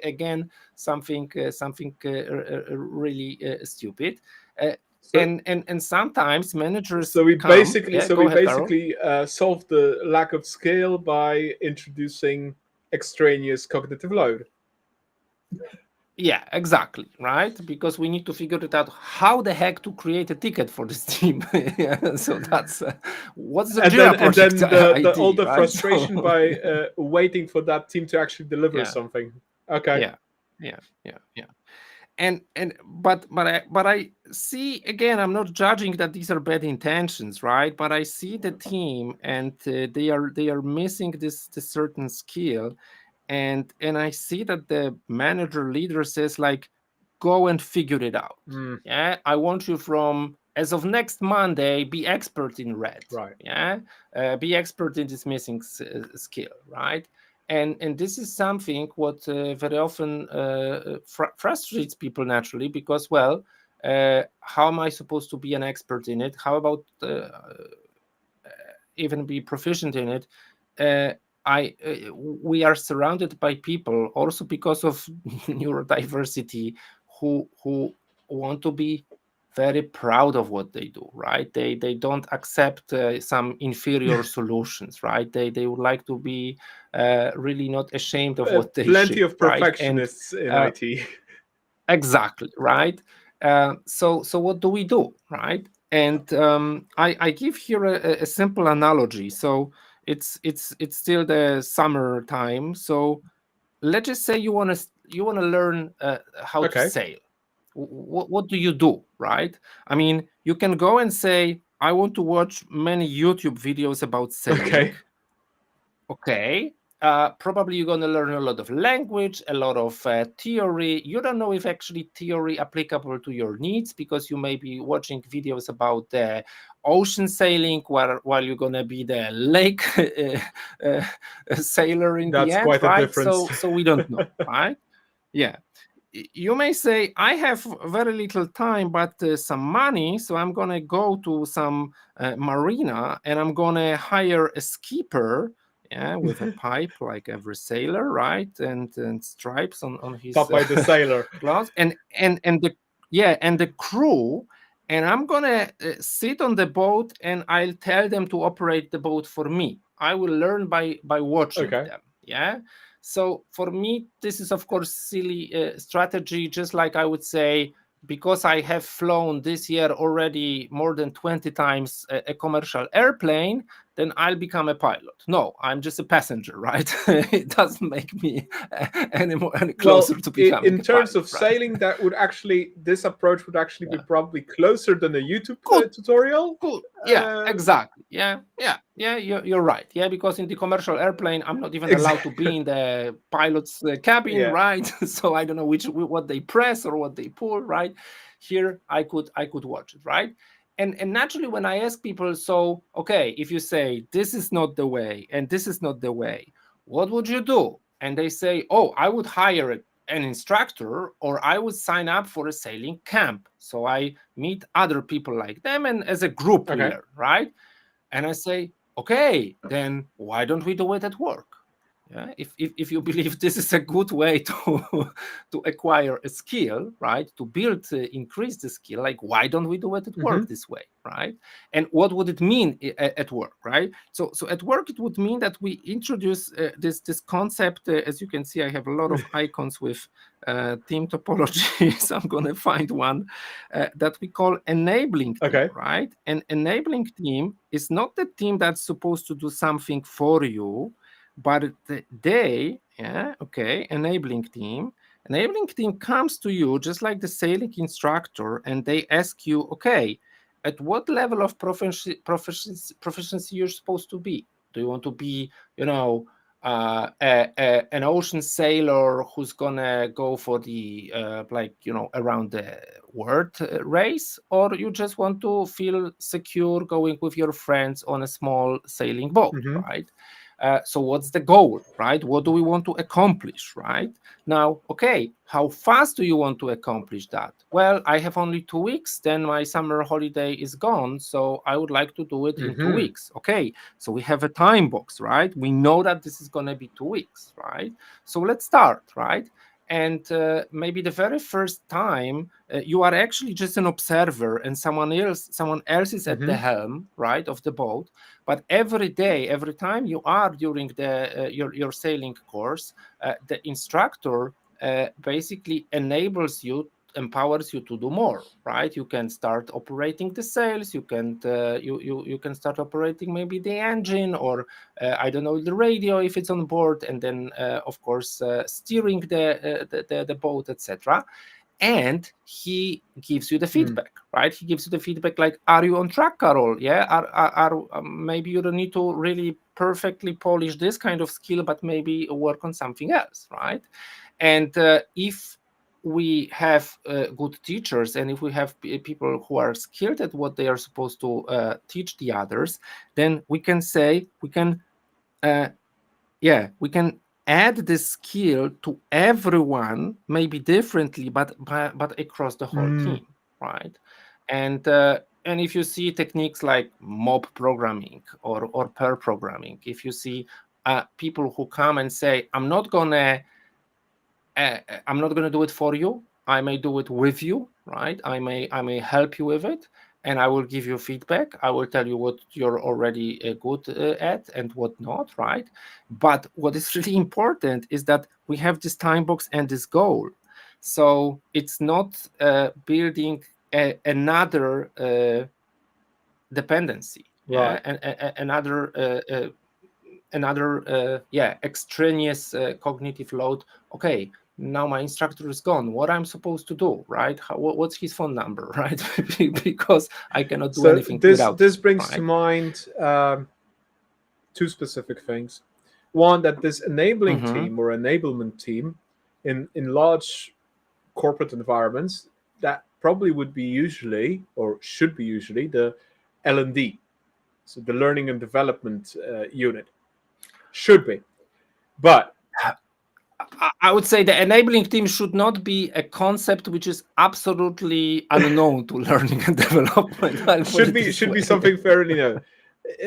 again, something really stupid, and sometimes managers. So we basically ahead, solve the lack of scale by introducing extraneous cognitive load. Yeah, exactly, right? Because we need to figure it out how the heck to create a ticket for this team. So that's what's the Jira project and then all the right? frustration by waiting for that team to actually deliver something. Okay. Yeah. But I see, again, I'm not judging that these are bad intentions, right? But I see the team and they are missing this certain skill. And I see that the manager leader says, like, go and figure it out. Yeah, I want you from as of next Monday, be expert in red. Right. Yeah, be expert in this missing skill, right? And this is something what very often frustrates people naturally, because, well, how am I supposed to be an expert in it? How about even be proficient in it? We are surrounded by people also because of neurodiversity who want to be very proud of what they do, right? They don't accept some inferior solutions, right? They would like to be really not ashamed of what they plenty ship, of perfectionists right? in IT. Exactly, right? So what do we do, right? And I give here a simple analogy. So it's still the summer time. So let's just say you want to learn how to sail. What do you do, right? I mean, you can go and say, I want to watch many YouTube videos about sailing. Okay. Probably you're going to learn a lot of language, a lot of theory. You don't know if actually theory applicable to your needs, because you may be watching videos about the ocean sailing while you're going to be the lake sailor in the end. Quite right? a difference. So we don't know, right? Yeah. You may say, I have very little time, but some money. So I'm going to go to some marina and I'm going to hire a skipper. Yeah, with a pipe like every sailor, right? And stripes on his top by the sailor gloves, and the crew. And I'm gonna sit on the boat and I'll tell them to operate the boat for me. I will learn by watching them. Yeah. So for me, this is of course silly strategy. Just like I would say, because I have flown this year already more than 20 times a commercial airplane, then I'll become a pilot. No, I'm just a passenger, right? It doesn't make me any closer to becoming in a terms pilot, of right? sailing, this approach would actually be Yeah. probably closer than a YouTube Good. tutorial. Cool. Yeah, exactly. Yeah. You're right. Yeah, because in the commercial airplane, I'm not even allowed to be in the pilot's cabin, Yeah. right? So I don't know what they press or what they pull, right? Here, I could watch it, right? And naturally, when I ask people, so okay, if you say this is not the way and this is not the way, what would you do? And they say, oh, I would hire an instructor, or I would sign up for a sailing camp. So I meet other people like them, and as a group we Okay. learn, right? And I say, okay, then why don't we do it at work? Yeah, if you believe this is a good way to to acquire a skill, right? To build, increase the skill, like why don't we do it at work this way, right? And what would it mean at work, right? So at work it would mean that we introduce this concept. As you can see, I have a lot of icons with team topologies. I'm gonna find one that we call enabling team, Okay. right? And enabling team is not the team that's supposed to do something for you, but enabling team comes to you just like the sailing instructor, and they ask you, okay, at what level of proficiency you're supposed to be. Do you want to be, an ocean sailor who's gonna go for the around the world race, or you just want to feel secure going with your friends on a small sailing boat, right? So what's the goal, right? What do we want to accomplish, right? Now, okay, how fast do you want to accomplish that? Well, I have only 2 weeks, then my summer holiday is gone, so I would like to do it in 2 weeks. Okay, so we have a time box, right? We know that this is going to be 2 weeks, right? So let's start, right? And maybe the very first time you are actually just an observer, and someone else is at the helm, right, of the boat. But every day, every time you are during the your sailing course, the instructor basically empowers you to do more, right? You can start operating the sails, you can you can start operating maybe the engine, or I don't know, the radio if it's on board, and then of course steering the boat, etc. And he gives you the feedback, right? He gives you the feedback like, are you on track, Carol? Yeah, maybe you don't need to really perfectly polish this kind of skill, but maybe work on something else, right? And if we have good teachers, and if we have people who are skilled at what they are supposed to teach the others, then we can add this skill to everyone, maybe differently, but across the whole team, right? And if you see techniques like mob programming or pair programming, if you see people who come and say, I'm not gonna do it for you, I may do it with you, right? I may help you with it, and I will give you feedback. I will tell you what you're already good at and what not, right? But what is really important is that we have this time box and this goal. So it's not building another dependency, Right. another extraneous cognitive load. Okay, now my instructor is gone. What I'm supposed to do, right? What's his phone number, right? Because I cannot do anything without this him, brings to right? mind two specific things. One, that this enabling team or enablement team in large corporate environments, that probably would be usually, or should be usually, the L&D, so the learning and development unit. Should be. But I would say the enabling team should not be a concept which is absolutely unknown to learning and development. should be something fairly known.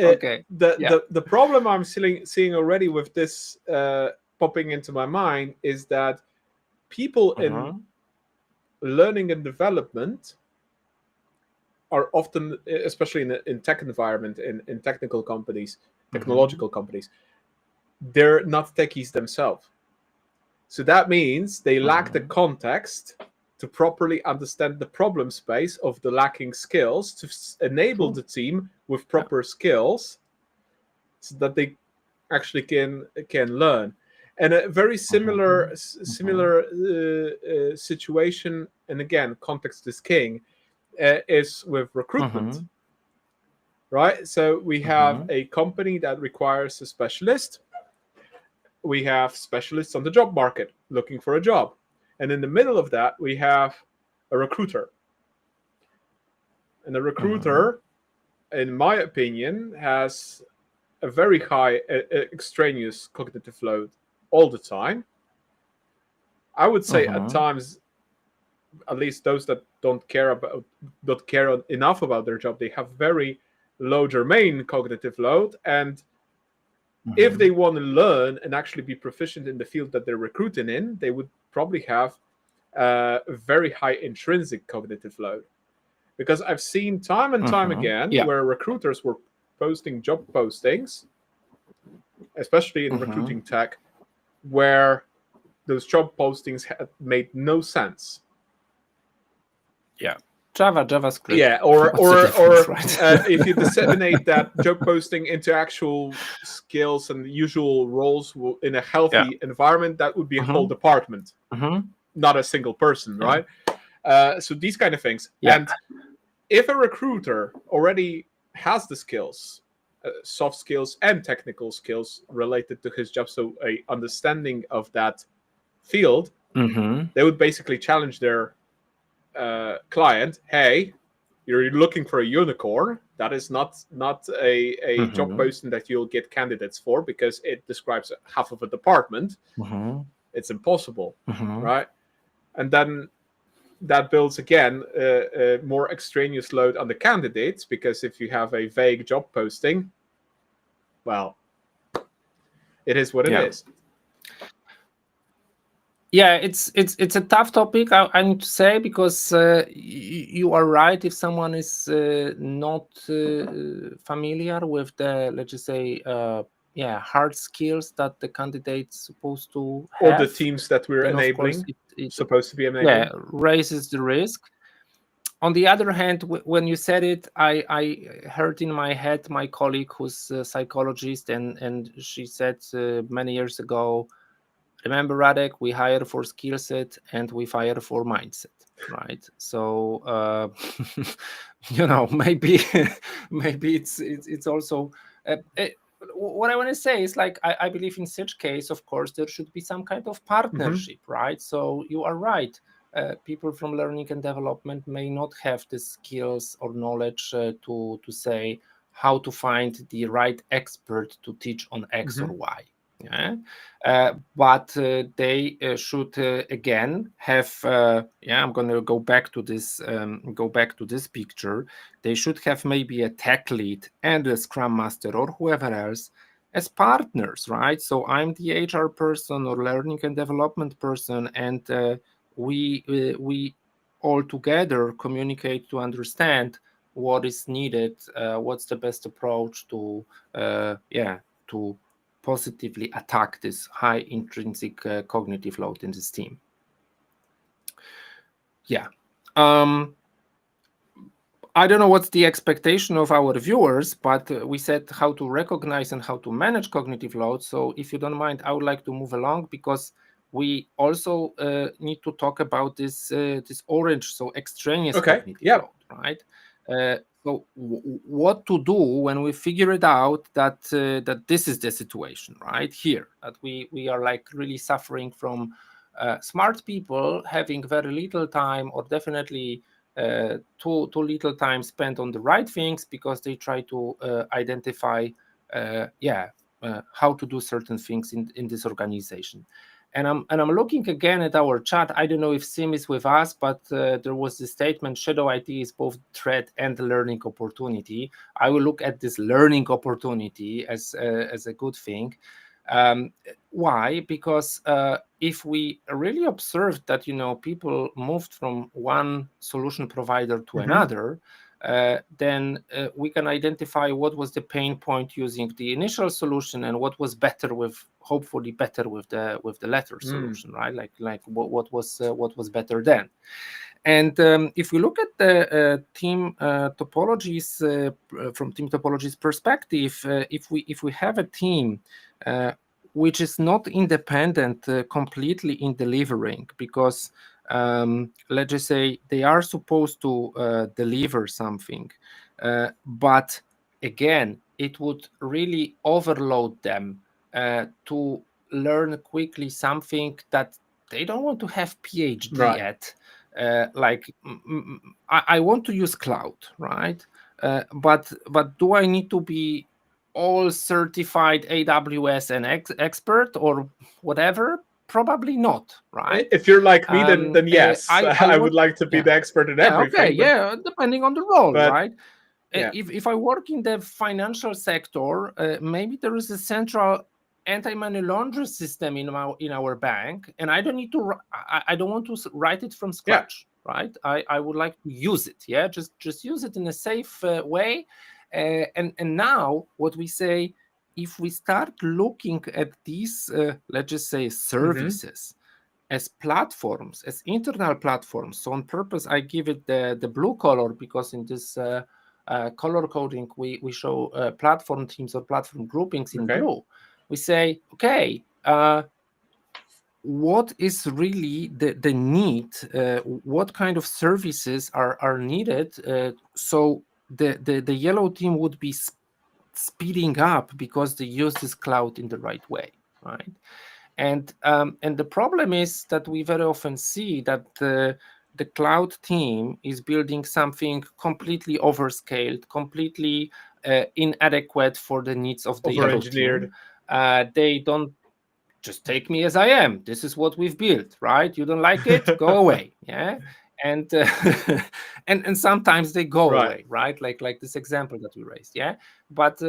Okay. The problem I'm seeing already with this popping into my mind is that people in learning and development are often, especially in tech environment, in technical companies, technological companies, they're not techies themselves. So that means they lack the context to properly understand the problem space of the lacking skills to enable the team with proper skills so that they actually can learn. And a very similar situation, and again, context is king, is with recruitment. Right? So we have a company that requires a specialist. We have specialists on the job market looking for a job. And in the middle of that, we have a recruiter. And the recruiter, in my opinion, has a very high extraneous cognitive load all the time. I would say at times, at least those that don't care enough about their job, they have very low germane cognitive load. And if they want to learn and actually be proficient in the field that they're recruiting in, they would probably have a very high intrinsic cognitive load. Because I've seen time and time again where recruiters were posting job postings, especially in recruiting tech, where those job postings had made no sense. Yeah. JavaScript. Yeah, or if you disseminate that job posting into actual skills and usual roles in a healthy environment, that would be a whole department, not a single person, right? So these kind of things. And if a recruiter already has the skills, soft skills and technical skills related to his job, so a understanding of that field, they would basically challenge their client, hey, you're looking for a unicorn. That is not a job posting that you'll get candidates for, because it describes half of a department. It's impossible, right? And then that builds again a more extraneous load on the candidates, because if you have a vague job posting, well, it is what it is. Yeah, it's a tough topic, I need to say, because you are right. If someone is not familiar with the, let's just say, hard skills that the candidate's supposed to have, or the teams that we're enabling, it's supposed to be enabling, raises the risk. On the other hand, when you said it, I heard in my head my colleague who's a psychologist, and she said many years ago, remember, Radek, we hire for skill set and we fire for mindset, right? So maybe it's also what I want to say is, like, I believe in such case, of course, there should be some kind of partnership, right? So you are right. People from learning and development may not have the skills or knowledge to say how to find the right expert to teach on X or Y. But they should again have. I'm going to go back to this. Picture. They should have maybe a tech lead and a Scrum Master or whoever else as partners, right? So I'm the HR person or learning and development person, and we all together communicate to understand what is needed, what's the best approach to positively attack this high intrinsic cognitive load in this team. I don't know what's the expectation of our viewers, but we said how to recognize and how to manage cognitive load. So if you don't mind, I would like to move along, because we also need to talk about this orange, so extraneous cognitive load, right? So what to do when we figure it out that this is the situation right here, that we are like really suffering from smart people having very little time, or definitely too little time spent on the right things, because they try to identify how to do certain things in this organization. And I'm looking again at our chat. I don't know if Sim is with us, but there was this statement: shadow IT is both threat and learning opportunity. I will look at this learning opportunity as a good thing. Why? Because if we really observed that people moved from one solution provider to another, then we can identify what was the pain point using the initial solution and what was hopefully better with the latter solution, right? Like what was better then. And if we look at the team topologies from team topologies perspective, if we have a team which is not independent completely in delivering, because let's just say they are supposed to deliver something, but again, it would really overload them to learn quickly something that they don't want to have PhD Right. at. I want to use cloud, right? But do I need to be all certified AWS and expert or whatever? Probably not, right? If you're like me, then yes, I I would want, like to be yeah, the expert in yeah, okay, everything. But yeah, depending on the role, but right? yeah, If I work in the financial sector, maybe there is a central anti-money laundering system in our bank, and I don't need to. I don't want to write it from scratch, right? I would like to use it, yeah, just use it in a safe way. And now what we say, if we start looking at these, let's just say, services as platforms, as internal platforms. So on purpose, I give it the blue color, because in this color coding, we show platform teams or platform groupings in okay. blue. We say, okay, what is really the need? What kind of services are needed? So the yellow team would be speeding up because they use this cloud in the right way, right? And the problem is that we very often see that the cloud team is building something completely overscaled, completely inadequate for the needs of the yellow team. They don't just take me as I am. This is what we've built, right? You don't like it? Go away. Yeah. And and sometimes they go Right. away, right? Like this example that we raised, yeah. But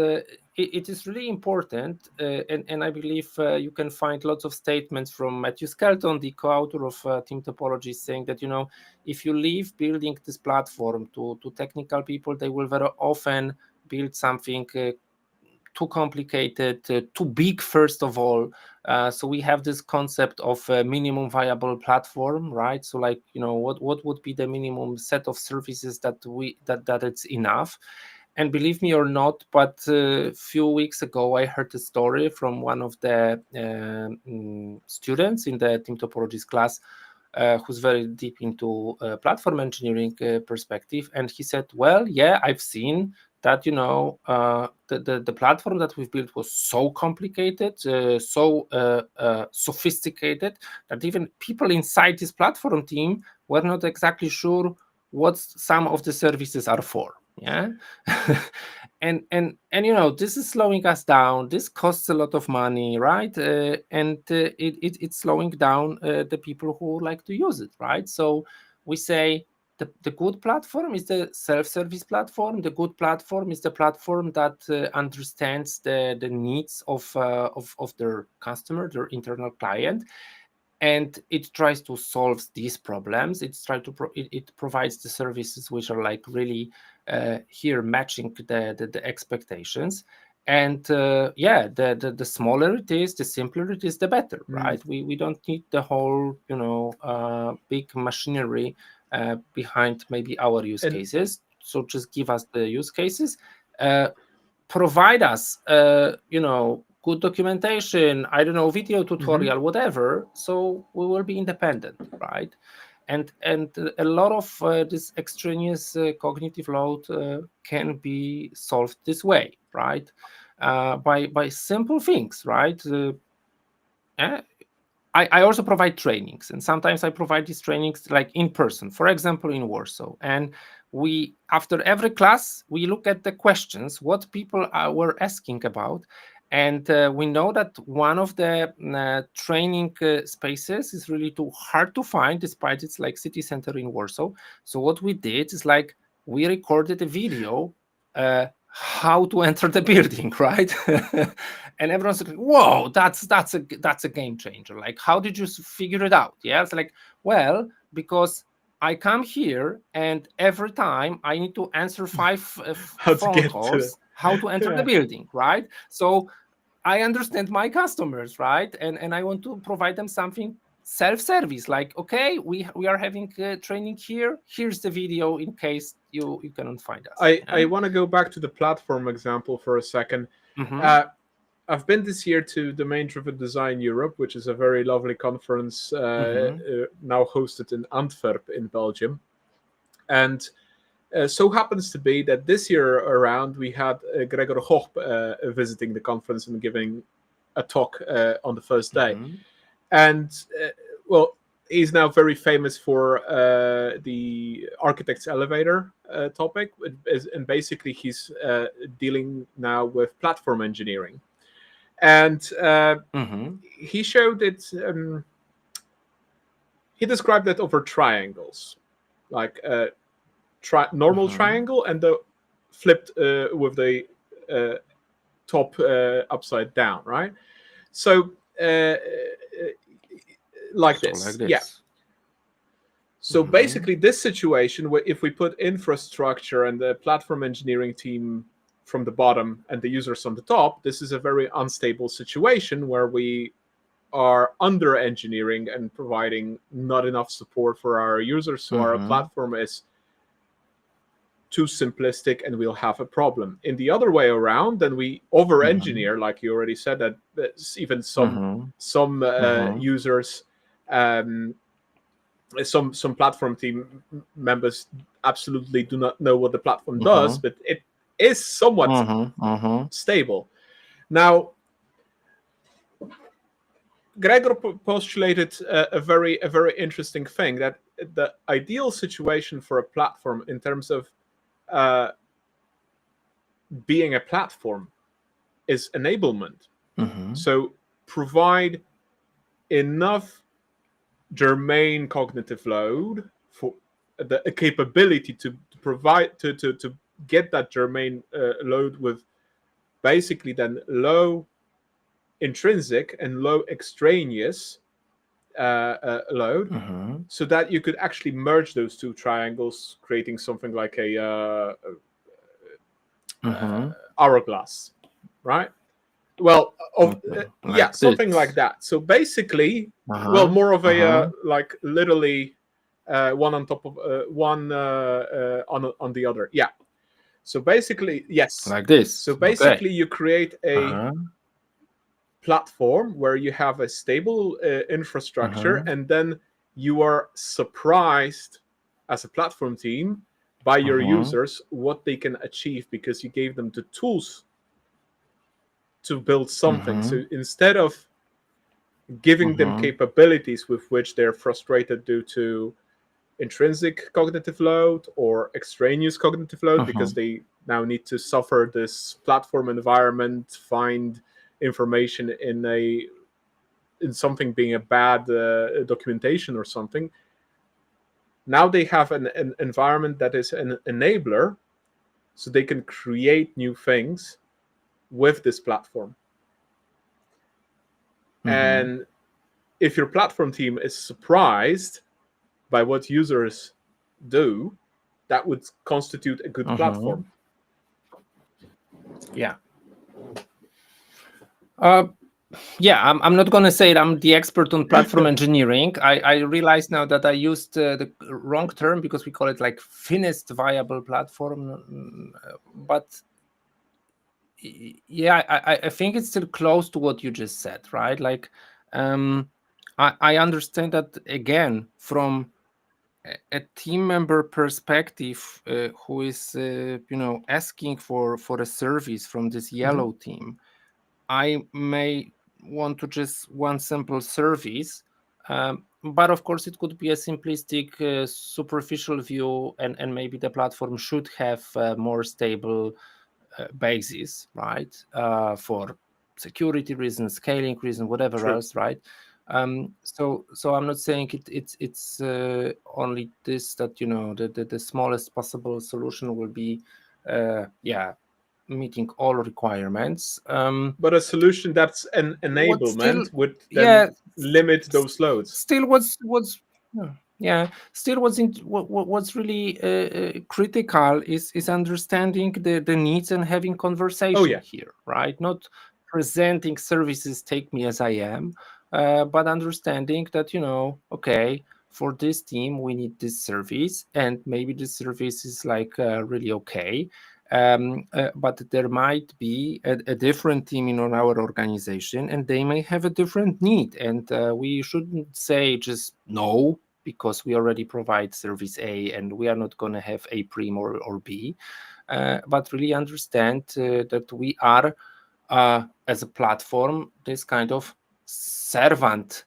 it is really important, and I believe you can find lots of statements from Matthew Skelton, the co-author of Team Topology, saying that, you know, if you leave building this platform to technical people, they will very often build something too complicated, too big, first of all. So we have this concept of a minimum viable platform, right? So, like, you know, what would be the minimum set of services that it's enough? And believe me or not, but a few weeks ago, I heard a story from one of the students in the Team Topologies class, who's very deep into platform engineering perspective, and he said, "Well, yeah, I've seen that, you know, the platform that we've built was so complicated, so sophisticated, that even people inside this platform team were not exactly sure what some of the services are for." Yeah. and you know, this is slowing us down. This costs a lot of money, right? And it's slowing down the people who like to use it, right? So we say, the good platform is the self-service platform. The good platform is the platform that understands the needs of their customer, their internal client, and it tries to solve these problems. It provides the services which are like really here matching the expectations. And the smaller it is, the simpler it is, the better, right? We don't need the whole, you know, big machinery behind maybe our use And cases. So just give us the use cases, provide us, you know, good documentation, I don't know, video tutorial, whatever. So we will be independent, right? And a lot of this extraneous cognitive load can be solved this way, right? By simple things, right? I also provide trainings, and sometimes I provide these trainings like in person, for example, in Warsaw. And we, after every class, we look at the questions, what people were asking about. And we know that one of the training spaces is really too hard to find, despite it's like city center in Warsaw. So what we did is, like, we recorded a video how to enter the building, right? And everyone's like, whoa, that's a game changer. Like, how did you figure it out? Yeah, it's like, well, because I come here and every time I need to answer 5 how to phone get to calls, how to enter the building, right? So I understand my customers, right? And I want to provide them something self-service, like, okay, we are having training here, here's the video in case you cannot find us. I want to go back to the platform example for a second. Mhm. I've been this year to Domain Driven Design Europe, which is a very lovely conference now hosted in Antwerp in Belgium. And so happens to be that this year around we had Gregor Hoch visiting the conference and giving a talk on the first day. And well, he's now very famous for the architect's elevator topic, and basically he's dealing now with platform engineering. And he showed it. He described it over triangles, like normal triangle and the flipped with the top upside down, right? So like this. Yeah. So basically, this situation, where if we put infrastructure and the platform engineering team from the bottom and the users on the top, this is a very unstable situation where we are under engineering and providing not enough support for our users. So our platform is too simplistic and we'll have a problem. In the other way around, then we over engineer, like you already said, that even some users, some platform team members absolutely do not know what the platform does, but it is somewhat stable. Now, Gregor postulated a very interesting thing, that the ideal situation for a platform in terms of being a platform is enablement. So provide enough germane cognitive load for the capability to provide to get that germane load with basically then low intrinsic and low extraneous load, so that you could actually merge those two triangles, creating something like a hourglass, right? Well, something like that. So basically, well, more of a like literally one on top of one on the other. Yeah. So basically, yes, like this. So basically, you create a platform where you have a stable infrastructure, and then you are surprised as a platform team by your users what they can achieve because you gave them the tools to build something. So instead of giving them capabilities with which they're frustrated due to intrinsic cognitive load or extraneous cognitive load, because they now need to suffer this platform environment, find information in something being a bad documentation or something. Now they have an environment that is an enabler, so they can create new things with this platform. And if your platform team is surprised by what users do, that would constitute a good platform. Yeah. I'm not going to say I'm the expert on platform engineering. I realize now that I used the wrong term because we call it like finished viable platform. But yeah, I think it's still close to what you just said, right? Like, I understand that, again, from a team member perspective, who is asking for a service from this yellow team, I may want to just one simple service, but of course it could be a simplistic, superficial view, and maybe the platform should have a more stable basis, right? For security reasons, scaling reasons, whatever else, right? So I'm not saying it's only this, that the smallest possible solution will be meeting all requirements. But a solution that's an enablement would then limit those loads. Still, what's really critical is understanding the needs and having conversation here, right? Not presenting services, take me as I am, but understanding that, okay, for this team we need this service, and maybe this service is like really okay, but there might be a different team in our organization, and they may have a different need, and we shouldn't say just no because we already provide service A and we are not going to have A prim or B, but really understand that we are, as a platform, this kind of servant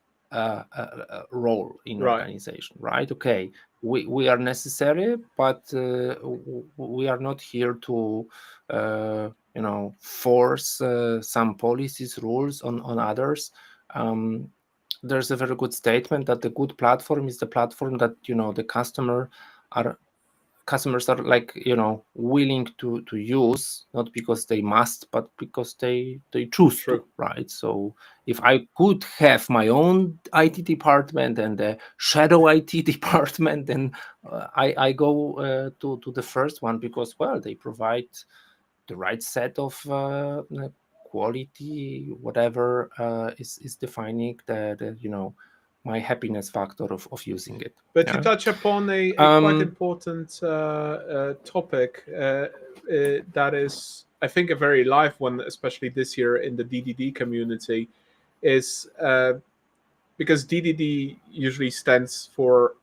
role in Right. organization, right? Okay, we are necessary, but we are not here to force some policies, rules on others. There's a very good statement that the good platform is the platform that the customers are like willing to use, not because they must, but because they choose True. to, right? So if I could have my own IT department and a shadow IT department, then I go to the first one, because they provide the right set of quality, whatever is defining the my happiness factor of using it. But you touch upon a quite important topic that is, I think, a very live one, especially this year in the DDD community, is because DDD usually stands for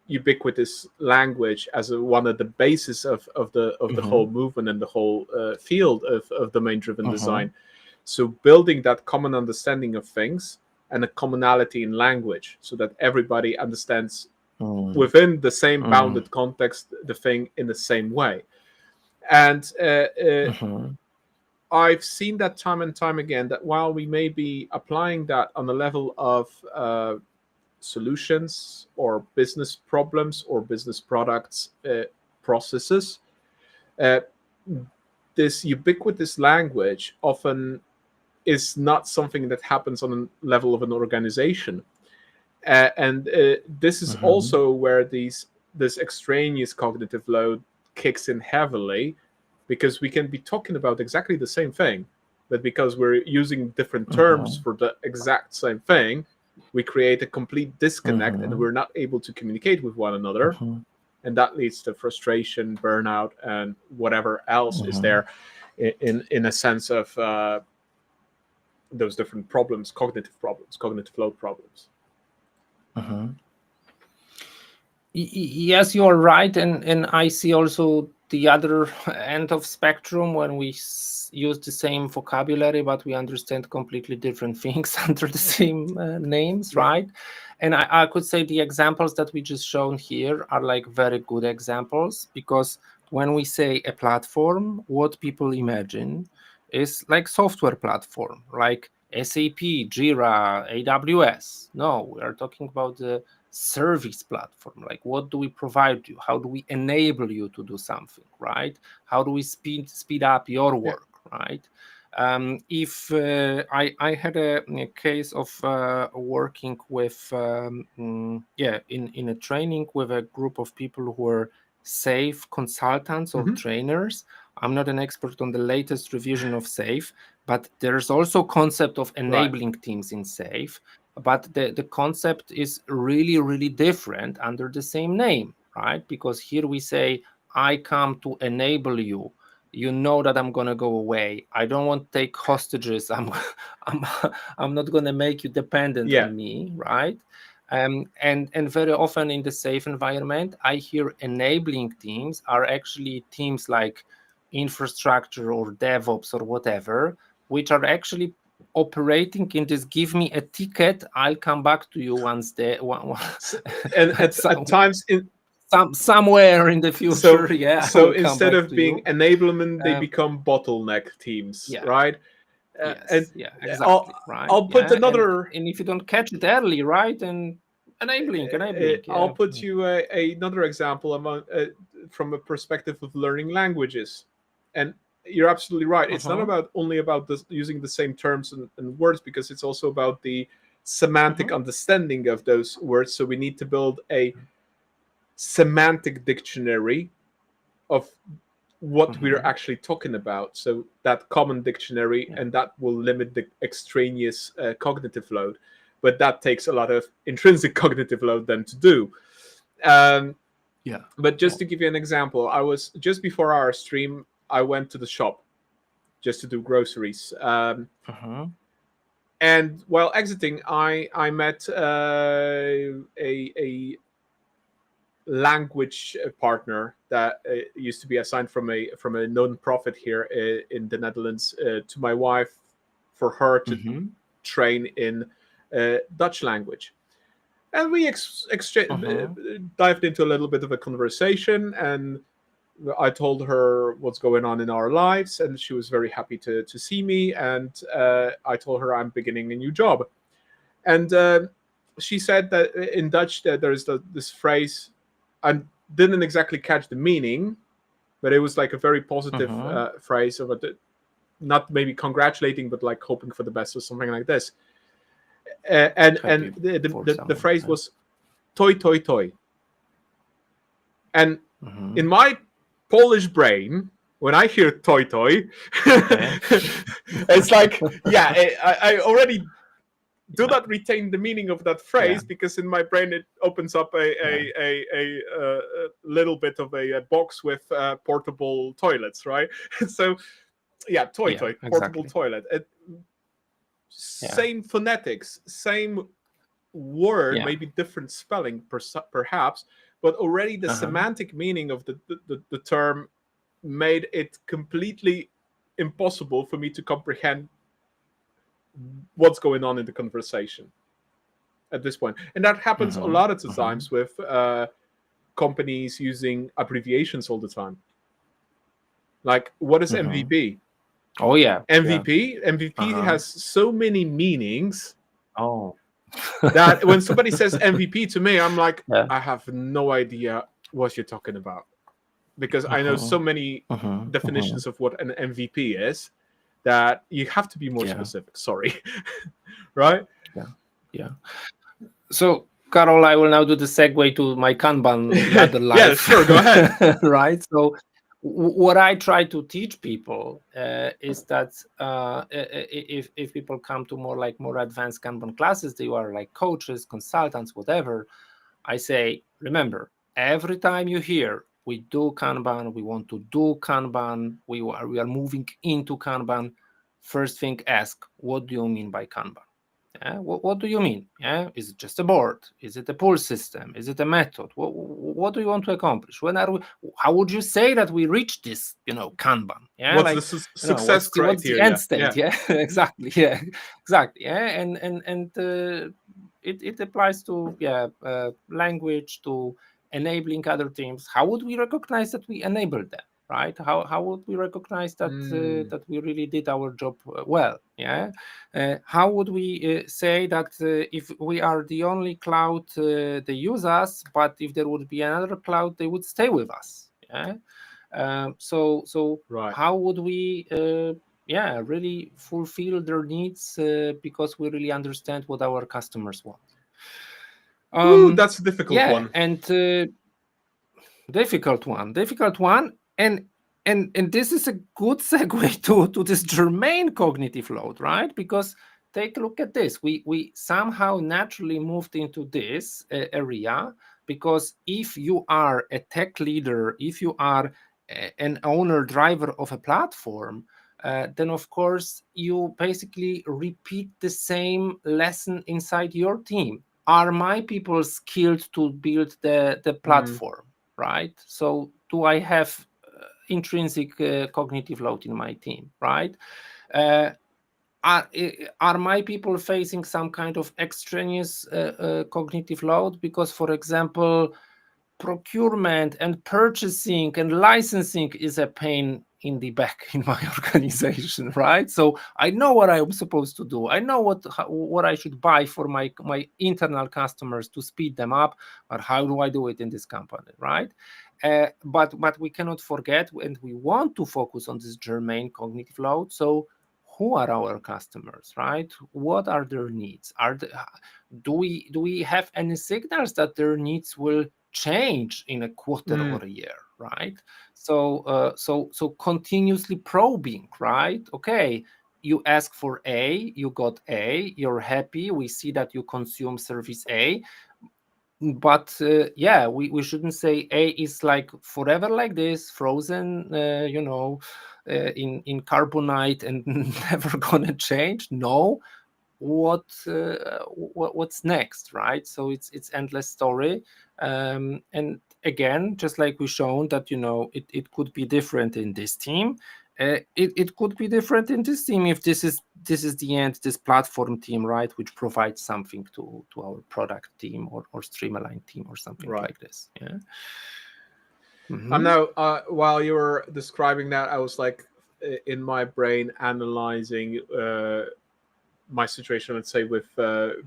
ubiquitous language as one of the basis of the whole movement and the whole field of domain-driven design. So building that common understanding of things and a commonality in language, so that everybody understands within the same bounded context the thing in the same way. And I've seen that time and time again, that while we may be applying that on the level of solutions or business problems or business products, processes, this ubiquitous language often is not something that happens on the level of an organization. And this is also where this extraneous cognitive load kicks in heavily, because we can be talking about exactly the same thing, but because we're using different terms for the exact same thing, we create a complete disconnect and we're not able to communicate with one another. And that leads to frustration, burnout, and whatever else is there in a sense of those different problems, cognitive load problems. Yes, you are right, and I see also the other end of spectrum, when we use the same vocabulary but we understand completely different things under the same names, right? And I could say the examples that we just shown here are like very good examples, because when we say a platform, what people imagine is like software platform, like SAP, Jira, AWS. No, we are talking about the service platform. Like, what do we provide you? How do we enable you to do something, right? How do we speed up your work, right? If I had a case of working with in a training with a group of people who were SAFe consultants or trainers. I'm not an expert on the latest revision of SAFe, but there's also concept of enabling teams in SAFe. But the concept is really, really different under the same name, right? Because here we say, I come to enable you. You know that I'm gonna go away. I don't want to take hostages. I'm not gonna make you dependent on me, right? And very often in the SAFe environment, I hear enabling teams are actually teams like infrastructure or DevOps or whatever, which are actually operating in this give me a ticket, I'll come back to you once and at times in somewhere in the future. So instead of being enablement, they become bottleneck teams, right? Exactly, right. I'll put another, and if you don't catch it early, right, and enabling. I'll put you another example from a perspective of learning languages, and you're absolutely right. It's not only about using the same terms and words, because it's also about the semantic understanding of those words. So we need to build a semantic dictionary of what we're actually talking about. So that common dictionary, and that will limit the extraneous cognitive load. but that takes a lot of intrinsic cognitive load then to do. But just to give you an example, I was just before our stream, I went to the shop just to do groceries. And while exiting, I met a language partner that used to be assigned from a non-profit here in the Netherlands to my wife for her to train in Dutch language. And we dived into a little bit of a conversation, and I told her what's going on in our lives, and she was very happy to see me. And I told her I'm beginning a new job. And she said that in Dutch that there's this phrase, I didn't exactly catch the meaning, but it was like a very positive phrase of not maybe congratulating, but like hoping for the best or something like this. And the phrase was "toi toi toi," and in my Polish brain, when I hear "toi toi," it's like, I already do not retain the meaning of that phrase because in my brain it opens up a little bit of a box with portable toilets, right? So toi toi, portable toilet. Same phonetics, same word, maybe different spelling perhaps, but already the semantic meaning of the term made it completely impossible for me to comprehend what's going on in the conversation at this point. And that happens a lot of the times with companies using abbreviations all the time. Like, what is MVP? Oh yeah, MVP has so many meanings that when somebody says MVP to me, I'm like, I have no idea what you're talking about, because I know so many definitions of what an MVP is that you have to be more specific. Sorry. Right? Yeah. So, Karol, I will now do the segue to my Kanban ladder life. Yeah, sure, go ahead. Right. So what I try to teach people is that if people come to more advanced Kanban classes, they are like coaches, consultants, whatever. I say, remember, every time you hear we do Kanban, we want to do Kanban, we are moving into Kanban, first thing, ask, what do you mean by Kanban? What do you mean? Is it just a board? Is it a pull system? Is it a method? What do you want to accomplish? How would you say that we reach this, Kanban? What's the success criteria? What's the end state? Exactly. Exactly. And it applies to language, to enabling other teams. How would we recognize that we enabled them? Right? How would we recognize that that we really did our job well? How would we say that if we are the only cloud they use us, but if there would be another cloud, they would stay with us? So right. How would we really fulfill their needs because we really understand what our customers want? That's a difficult one. And difficult one. And this is a good segue to this germane cognitive load, right? Because take a look at this. We somehow naturally moved into this area, because if you are a tech leader, if you are an owner, driver of a platform, then of course you basically repeat the same lesson inside your team. Are my people skilled to build the platform? Right? So do I have intrinsic cognitive load in my team? Right? Are my people facing some kind of extraneous cognitive load? Because, for example, procurement and purchasing and licensing is a pain in the back in my organization, right? So I know what I'm supposed to do. I know what I should buy for my internal customers to speed them up, but how do I do it in this company, right? But we cannot forget, and we want to focus on this germane cognitive load. So who are our customers, right? What are their needs? Do we have any signals that their needs will change in a quarter or a year, right? So continuously probing, right? Okay, you ask for A, you got A, you're happy, we see that you consume service A. But we shouldn't say A is like forever like this, frozen, in carbonite and never gonna change. No, what's next, right? So it's endless story, and again, just like we've shown that it could be different in this team. It could be different in this team if this is the end, this platform team, right, which provides something to our product team or streamline team or something like this. Yeah. I'm now while you were describing that, I was like in my brain analyzing my situation, let's say, with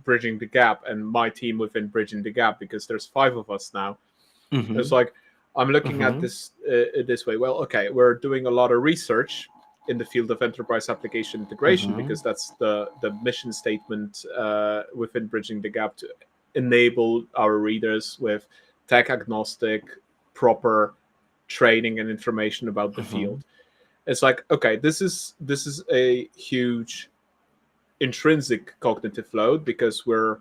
Bridging the Gap and my team within Bridging the Gap, because there's 5 of us now. It's like I'm looking at this this way. Well, okay, we're doing a lot of research in the field of enterprise application integration, because that's the mission statement within Bridging the Gap, to enable our readers with tech agnostic, proper training and information about the field. It's like, okay, this is a huge intrinsic cognitive load, because we're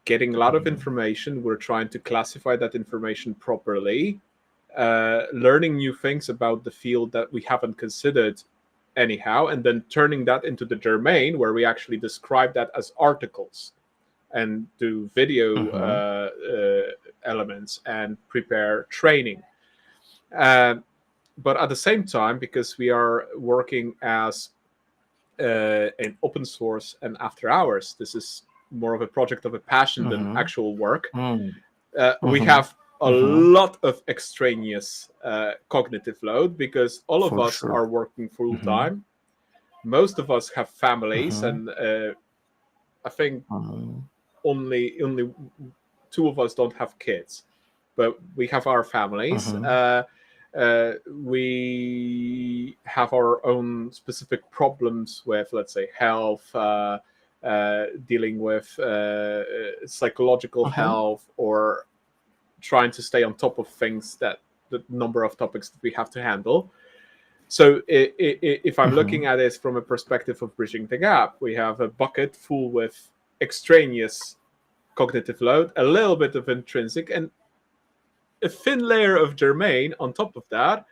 getting a lot of information, we're trying to classify that information properly, learning new things about the field that we haven't considered anyhow, and then turning that into the domain where we actually describe that as articles and do video elements and prepare training. But at the same time, because we are working as an open source and after hours, this is more of a project of a passion than actual work. We have a lot of extraneous cognitive load, because all of us are working full time. Most of us have families, and I think only 2 of us don't have kids, but we have our families. We have our own specific problems with, let's say, health, dealing with psychological health, or trying to stay on top of things, that the number of topics that we have to handle. So if I'm looking at it from a perspective of Bridging the Gap, we have a bucket full with extraneous cognitive load, a little bit of intrinsic, and a thin layer of germane on top of that.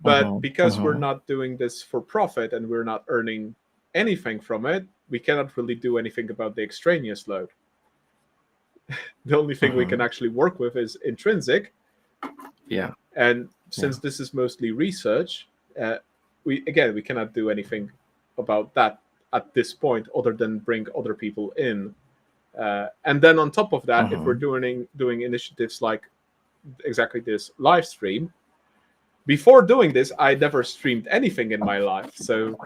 But because we're not doing this for profit and we're not earning anything from it, we cannot really do anything about the extraneous load. The only thing we can actually work with is intrinsic. And since this is mostly research, we cannot do anything about that at this point, other than bring other people in. And then on top of that, if we're doing initiatives like exactly this live stream, before doing this, I never streamed anything in my life. So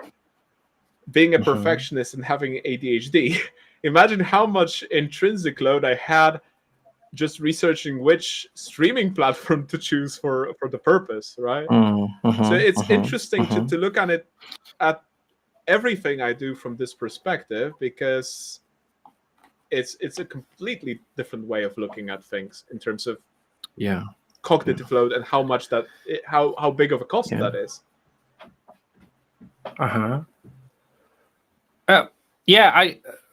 being a perfectionist and having ADHD, imagine how much intrinsic load I had just researching which streaming platform to choose for the purpose, right? So it's interesting to look at it, at everything I do from this perspective, because it's a completely different way of looking at things in terms of cognitive load and how much how big of a cost that is. I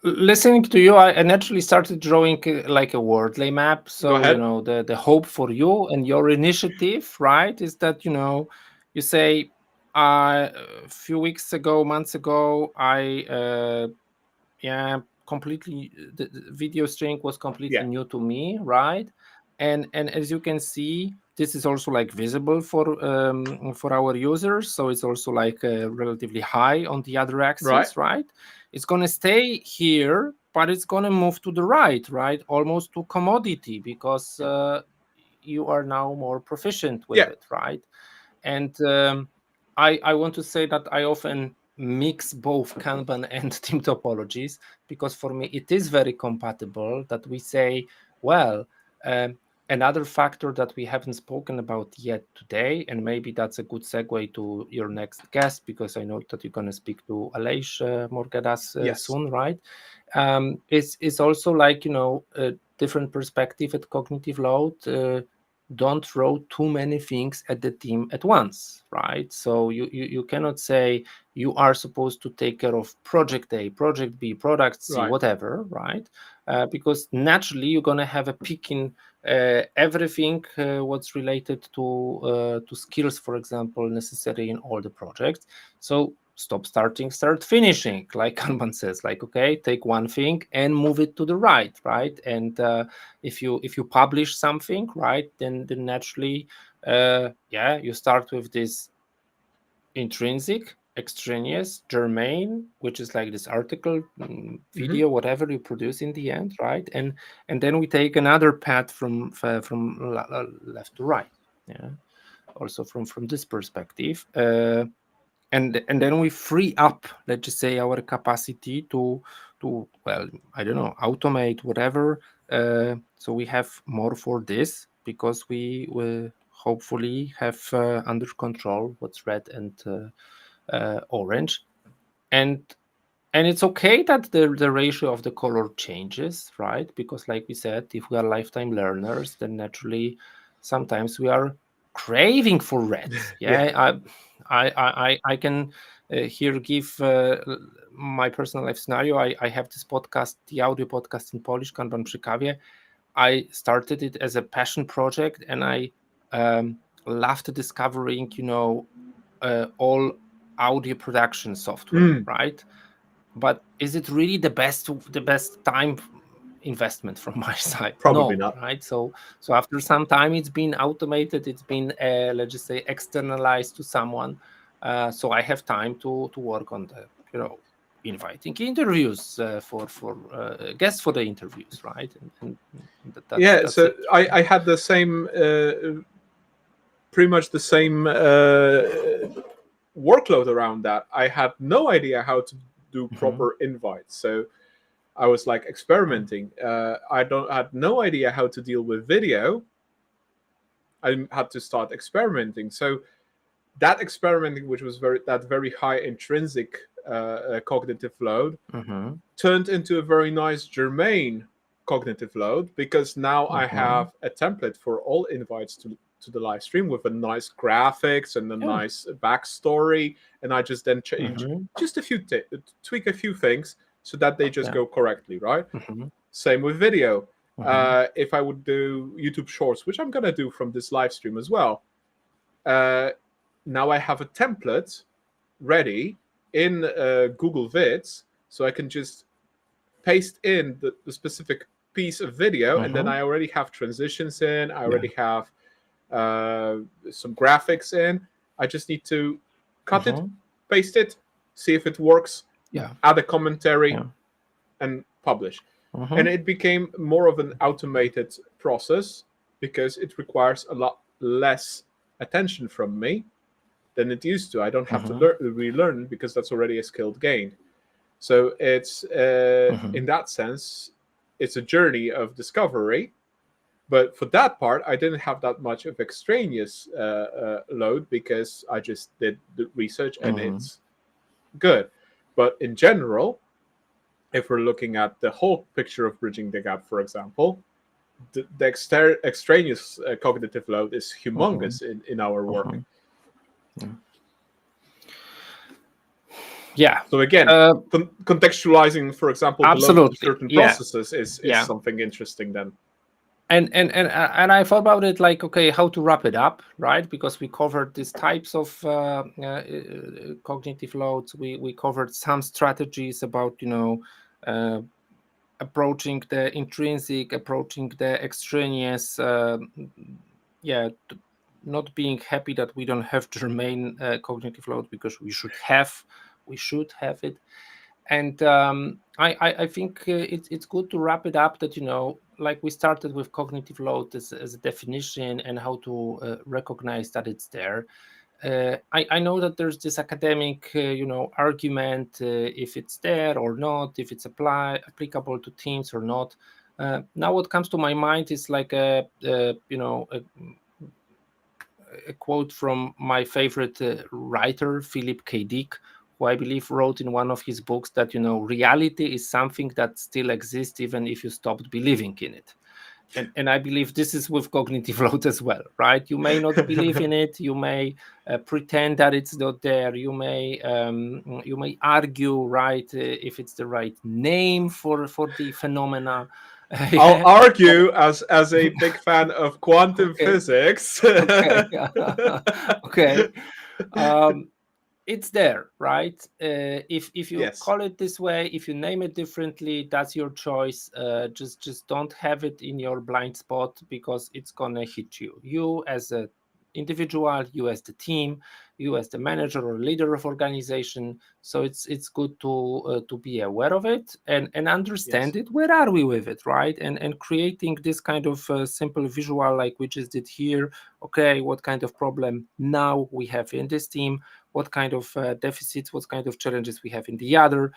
listening to you, I naturally started drawing like a wordlay map. So the hope for you and your initiative, right, is that you say a few months ago, I completely the video streaming was completely new to me, right? And as you can see, this is also like visible for our users, so it's also like relatively high on the other axis, right? It's gonna stay here, but it's gonna move to the right, almost to commodity, because you are now more proficient with it, right? And I want to say that I often mix both Kanban and team topologies, because for me it is very compatible that we say, well, another factor that we haven't spoken about yet today, and maybe that's a good segue to your next guest, because I know that you're going to speak to Aleix Morgadas soon, right? Is also like, a different perspective at cognitive load. don't throw too many things at the team at once, right? So you cannot say you are supposed to take care of project A, project B, product C, Right. whatever, right? Because naturally you're going to have a peak in everything what's related to skills, for example, necessary in all the projects. So stop starting, start finishing, like Kanban says, like, okay, take one thing and move it to the right, right? And if you publish something, right, then naturally, you start with this intrinsic, extraneous, germane, which is like this article, video, whatever you produce in the end, right? And then we take another path from left to right, yeah. Also from this perspective, and then we free up, let's just say, our capacity to well, I don't know, automate whatever. So we have more for this because we will hopefully have under control what's red and orange, and it's okay that the ratio of the color changes, right? Because like we said, if we are lifetime learners, then naturally sometimes we are craving for red. I can here give my personal life scenario. I have this podcast, the audio podcast in Polish, Kanban przy kawie. I started it as a passion project, and I loved discovering, all audio production software, right? But is it really the best time investment from my side? Probably No, not. right? So after some time, it's been automated, it's been let's just say externalized to someone. So I have time to work on the inviting interviews for guests for the interviews, right? And that's So it. I had the same, pretty much the same workload around that. I had no idea how to do proper invites, so I was like experimenting. I had no idea how to deal with video. I had to start experimenting. So that experimenting, which was very high intrinsic cognitive load, turned into a very nice germane cognitive load, because now I have a template for all invites to the live stream with a nice graphics and a nice backstory, and I just then change just a few tweak a few things so that they just go correctly, right? Same with video. If I would do YouTube Shorts, which I'm gonna do from this live stream as well, now I have a template ready in Google Vids, so I can just paste in the specific piece of video, and then I already have transitions in, I already have some graphics in. I just need to cut it, paste it, see if it works, add a commentary, and publish. And it became more of an automated process because it requires a lot less attention from me than it used to. I don't have to relearn because that's already a skilled gain. So it's in that sense, it's a journey of discovery. But for that part, I didn't have that much of extraneous load because I just did the research and it's good. But in general, if we're looking at the whole picture of bridging the gap, for example, the extraneous cognitive load is humongous in our work. Yeah. So again, contextualizing, for example, the load of certain processes is something interesting then. And I thought about it like, okay, how to wrap it up, right? Because we covered these types of cognitive loads. We covered some strategies about, approaching the intrinsic, approaching the extraneous, not being happy that we don't have germane cognitive load, because we should have it. And I think it's good to wrap it up that, like we started with cognitive load as a definition and how to recognize that it's there. I know that there's this academic, argument if it's there or not, if it's applicable to teams or not. Now, what comes to my mind is like a quote from my favorite writer, Philip K. Dick, who I believe wrote in one of his books that, reality is something that still exists even if you stopped believing in it. And I believe this is with cognitive load as well, right? You may not believe in it. You may pretend that it's not there. You may argue, right, if it's the right name for the phenomena. I'll argue as a big fan of quantum physics. Okay. Okay. It's there, right? If you Yes. call it this way, if you name it differently, that's your choice. Just don't have it in your blind spot, because it's gonna hit you. You as an individual, you as the team, you as the manager or leader of organization. So it's good to be aware of it and understand it. Where are we with it, right? And creating this kind of simple visual, like we just did here. Okay, what kind of problem now we have in this team? What kind of deficits, what kind of challenges we have in the other.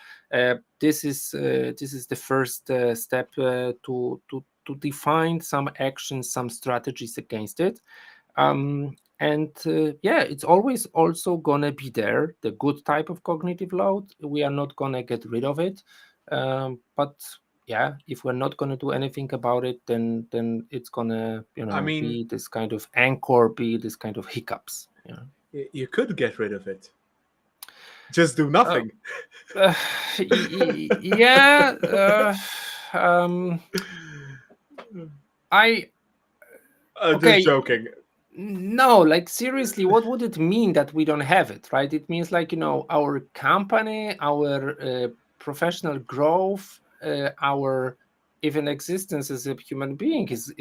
This is the first step to define some actions, some strategies against it. It's always also gonna be there, the good type of cognitive load. We are not gonna get rid of it, but yeah, if we're not gonna do anything about it, then it's gonna be this kind of anchor, be this kind of hiccups. Yeah. You could get rid of it. Just do nothing. Just joking. No, like seriously, what would it mean that we don't have it, right? It means like, our company, our professional growth, our even existence as a human being is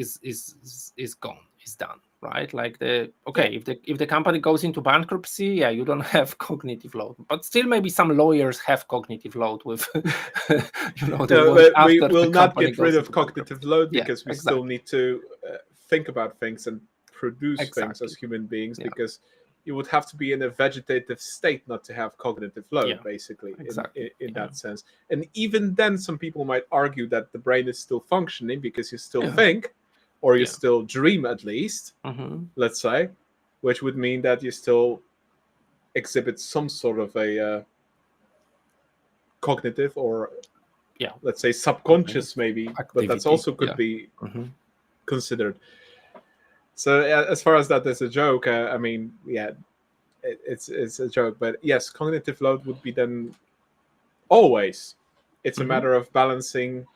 gone, is done, right? Like if the company goes into bankruptcy, yeah, you don't have cognitive load, but still maybe some lawyers have cognitive load with we will not get rid of cognitive load, because we still need to think about things and produce things as human beings, because you would have to be in a vegetative state not to have cognitive load, basically, in that sense. And even then, some people might argue that the brain is still functioning because you still think, or you still dream, at least, let's say, which would mean that you still exhibit some sort of a cognitive or, let's say, subconscious maybe, activity, but that's also could be considered. So as far as that is a joke, it's a joke. But yes, cognitive load would be then always. It's a matter of balancing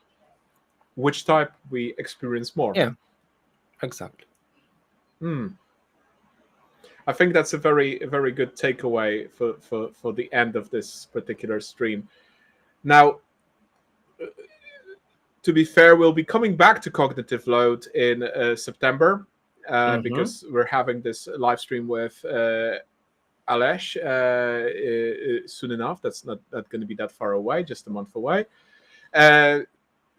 which type we experience more. Yeah, exactly. I think that's a very good takeaway for the end of this particular stream. Now, to be fair, we'll be coming back to cognitive load in September. Because we're having this live stream with Alesh soon enough. That's not going to be that far away, just a month away.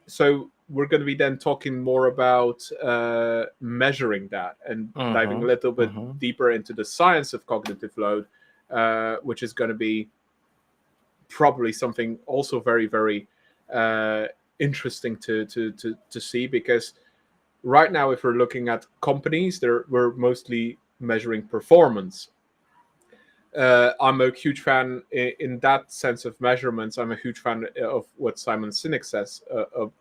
So we're going to be then talking more about measuring that and diving a little bit deeper into the science of cognitive load, which is going to be probably something also very, very interesting to see, because right now, if we're looking at companies, we're mostly measuring performance. I'm a huge fan in that sense of measurements. I'm a huge fan of what Simon Sinek says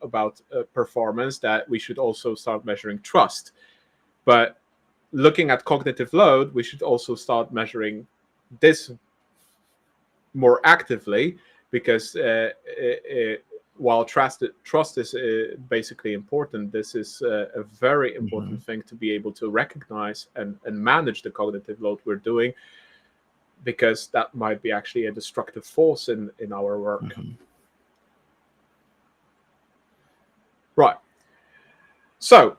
about performance, that we should also start measuring trust. But looking at cognitive load, we should also start measuring this more actively, because while trust is basically important, this is a very important thing to be able to recognize and manage the cognitive load we're doing, because that might be actually a destructive force in our work. Right. So,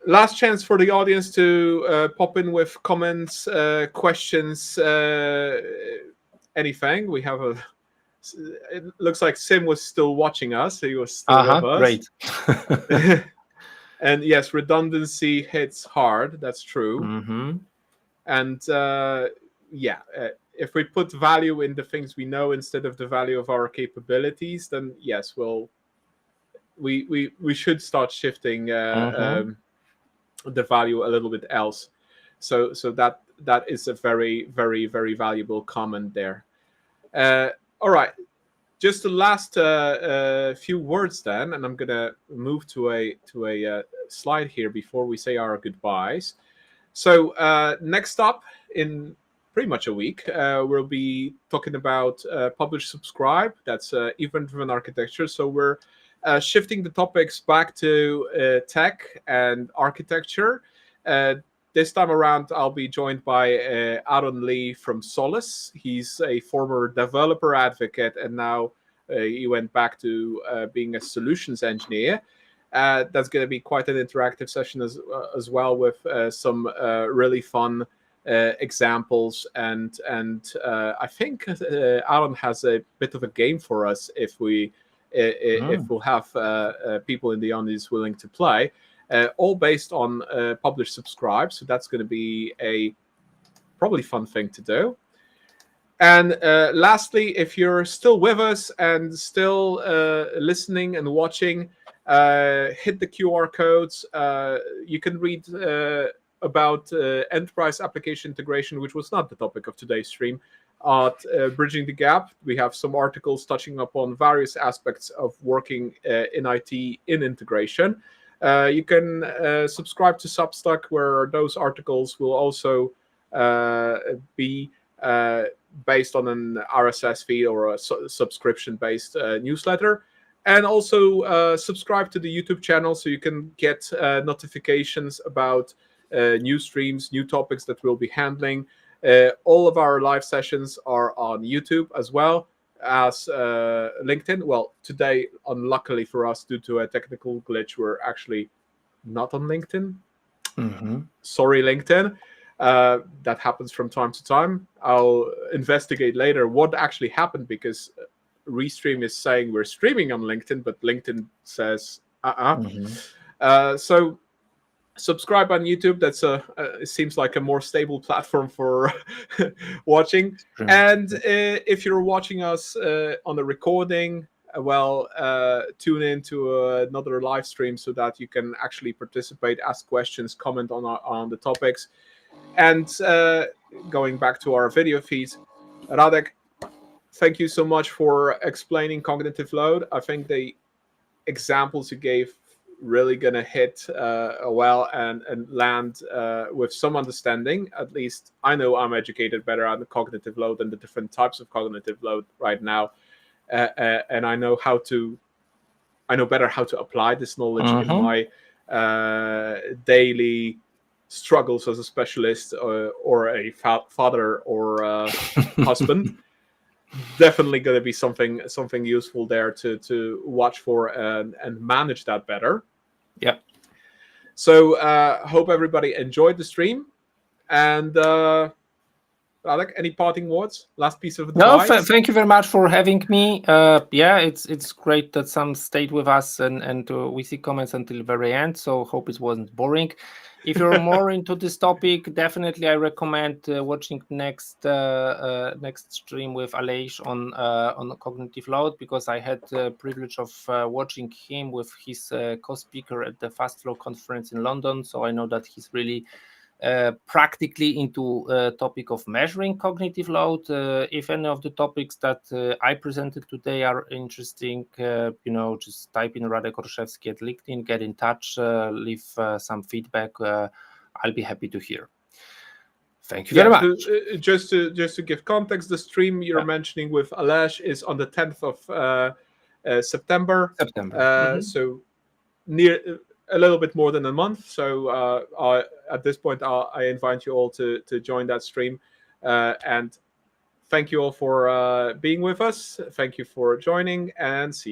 last chance for the audience to pop in with comments, questions, anything. We have it looks like Sim was still watching us. He was still with us. Great. And yes, redundancy hits hard. That's true. And if we put value in the things we know instead of the value of our capabilities, then yes, we should start shifting the value a little bit else. So that is a very, very, very valuable comment there. All right. just the last few words then, and I'm gonna move to a slide here before we say our goodbyes. So next up, in pretty much a week, we'll be talking about publish subscribe. That's event-driven architecture. So we're shifting the topics back to tech and architecture. This time around, I'll be joined by Aaron Lee from Solace. He's a former developer advocate, and now he went back to being a solutions engineer. That's going to be quite an interactive session as well, with some really fun examples. And I think Aaron has a bit of a game for us if we'll have people in the audience willing to play. All based on publish subscribe, so that's going to be a probably fun thing to do. And lastly, if you're still with us and still listening and watching, hit the QR codes. You can read about enterprise application integration, which was not the topic of today's stream. At Bridging the Gap, we have some articles touching upon various aspects of working in IT in integration. You can subscribe to Substack, where those articles will also be based on an RSS feed or a subscription-based newsletter. And also subscribe to the YouTube channel so you can get notifications about new streams, new topics that we'll be handling. All of our live sessions are on YouTube as well as LinkedIn. Well, today, unluckily for us, due to a technical glitch, we're actually not on LinkedIn. Sorry, LinkedIn. That happens from time to time. I'll investigate later what actually happened, because Restream is saying we're streaming on LinkedIn, but LinkedIn says so subscribe on YouTube. That's it seems like a more stable platform for watching. Sure. And if you're watching us on the recording, tune in to another live stream so that you can actually participate, ask questions, comment on the topics. And going back to our video feeds, Radek, thank you so much for explaining cognitive load. I think the examples you gave really gonna hit well and land with some understanding. At least I know I'm educated better on the cognitive load and the different types of cognitive load right now, and I know better how to apply this knowledge in my daily struggles as a specialist or a father or a husband. Definitely going to be something useful there to watch for and manage that better. Yep. So hope everybody enjoyed the stream. And Radek, any parting words? Last piece of advice? No, thank you very much for having me. Yeah, it's great that some stayed with us and we see comments until the very end. So hope it wasn't boring. If you're more into this topic, definitely I recommend watching next stream with Aleix on cognitive load, because I had the privilege of watching him with his co-speaker at the Fast Flow conference in London. So I know that he's really practically into topic of measuring cognitive load. If any of the topics that I presented today are interesting, just type in Radek Orszewski at LinkedIn, get in touch, leave some feedback. I'll be happy to hear. Thank you very much. Just to give context, the stream you're mentioning with Aleix is on the 10th of September. So near a little bit more than a month. So at this point, I invite you all to join that stream. And thank you all for being with us. Thank you for joining, and see you.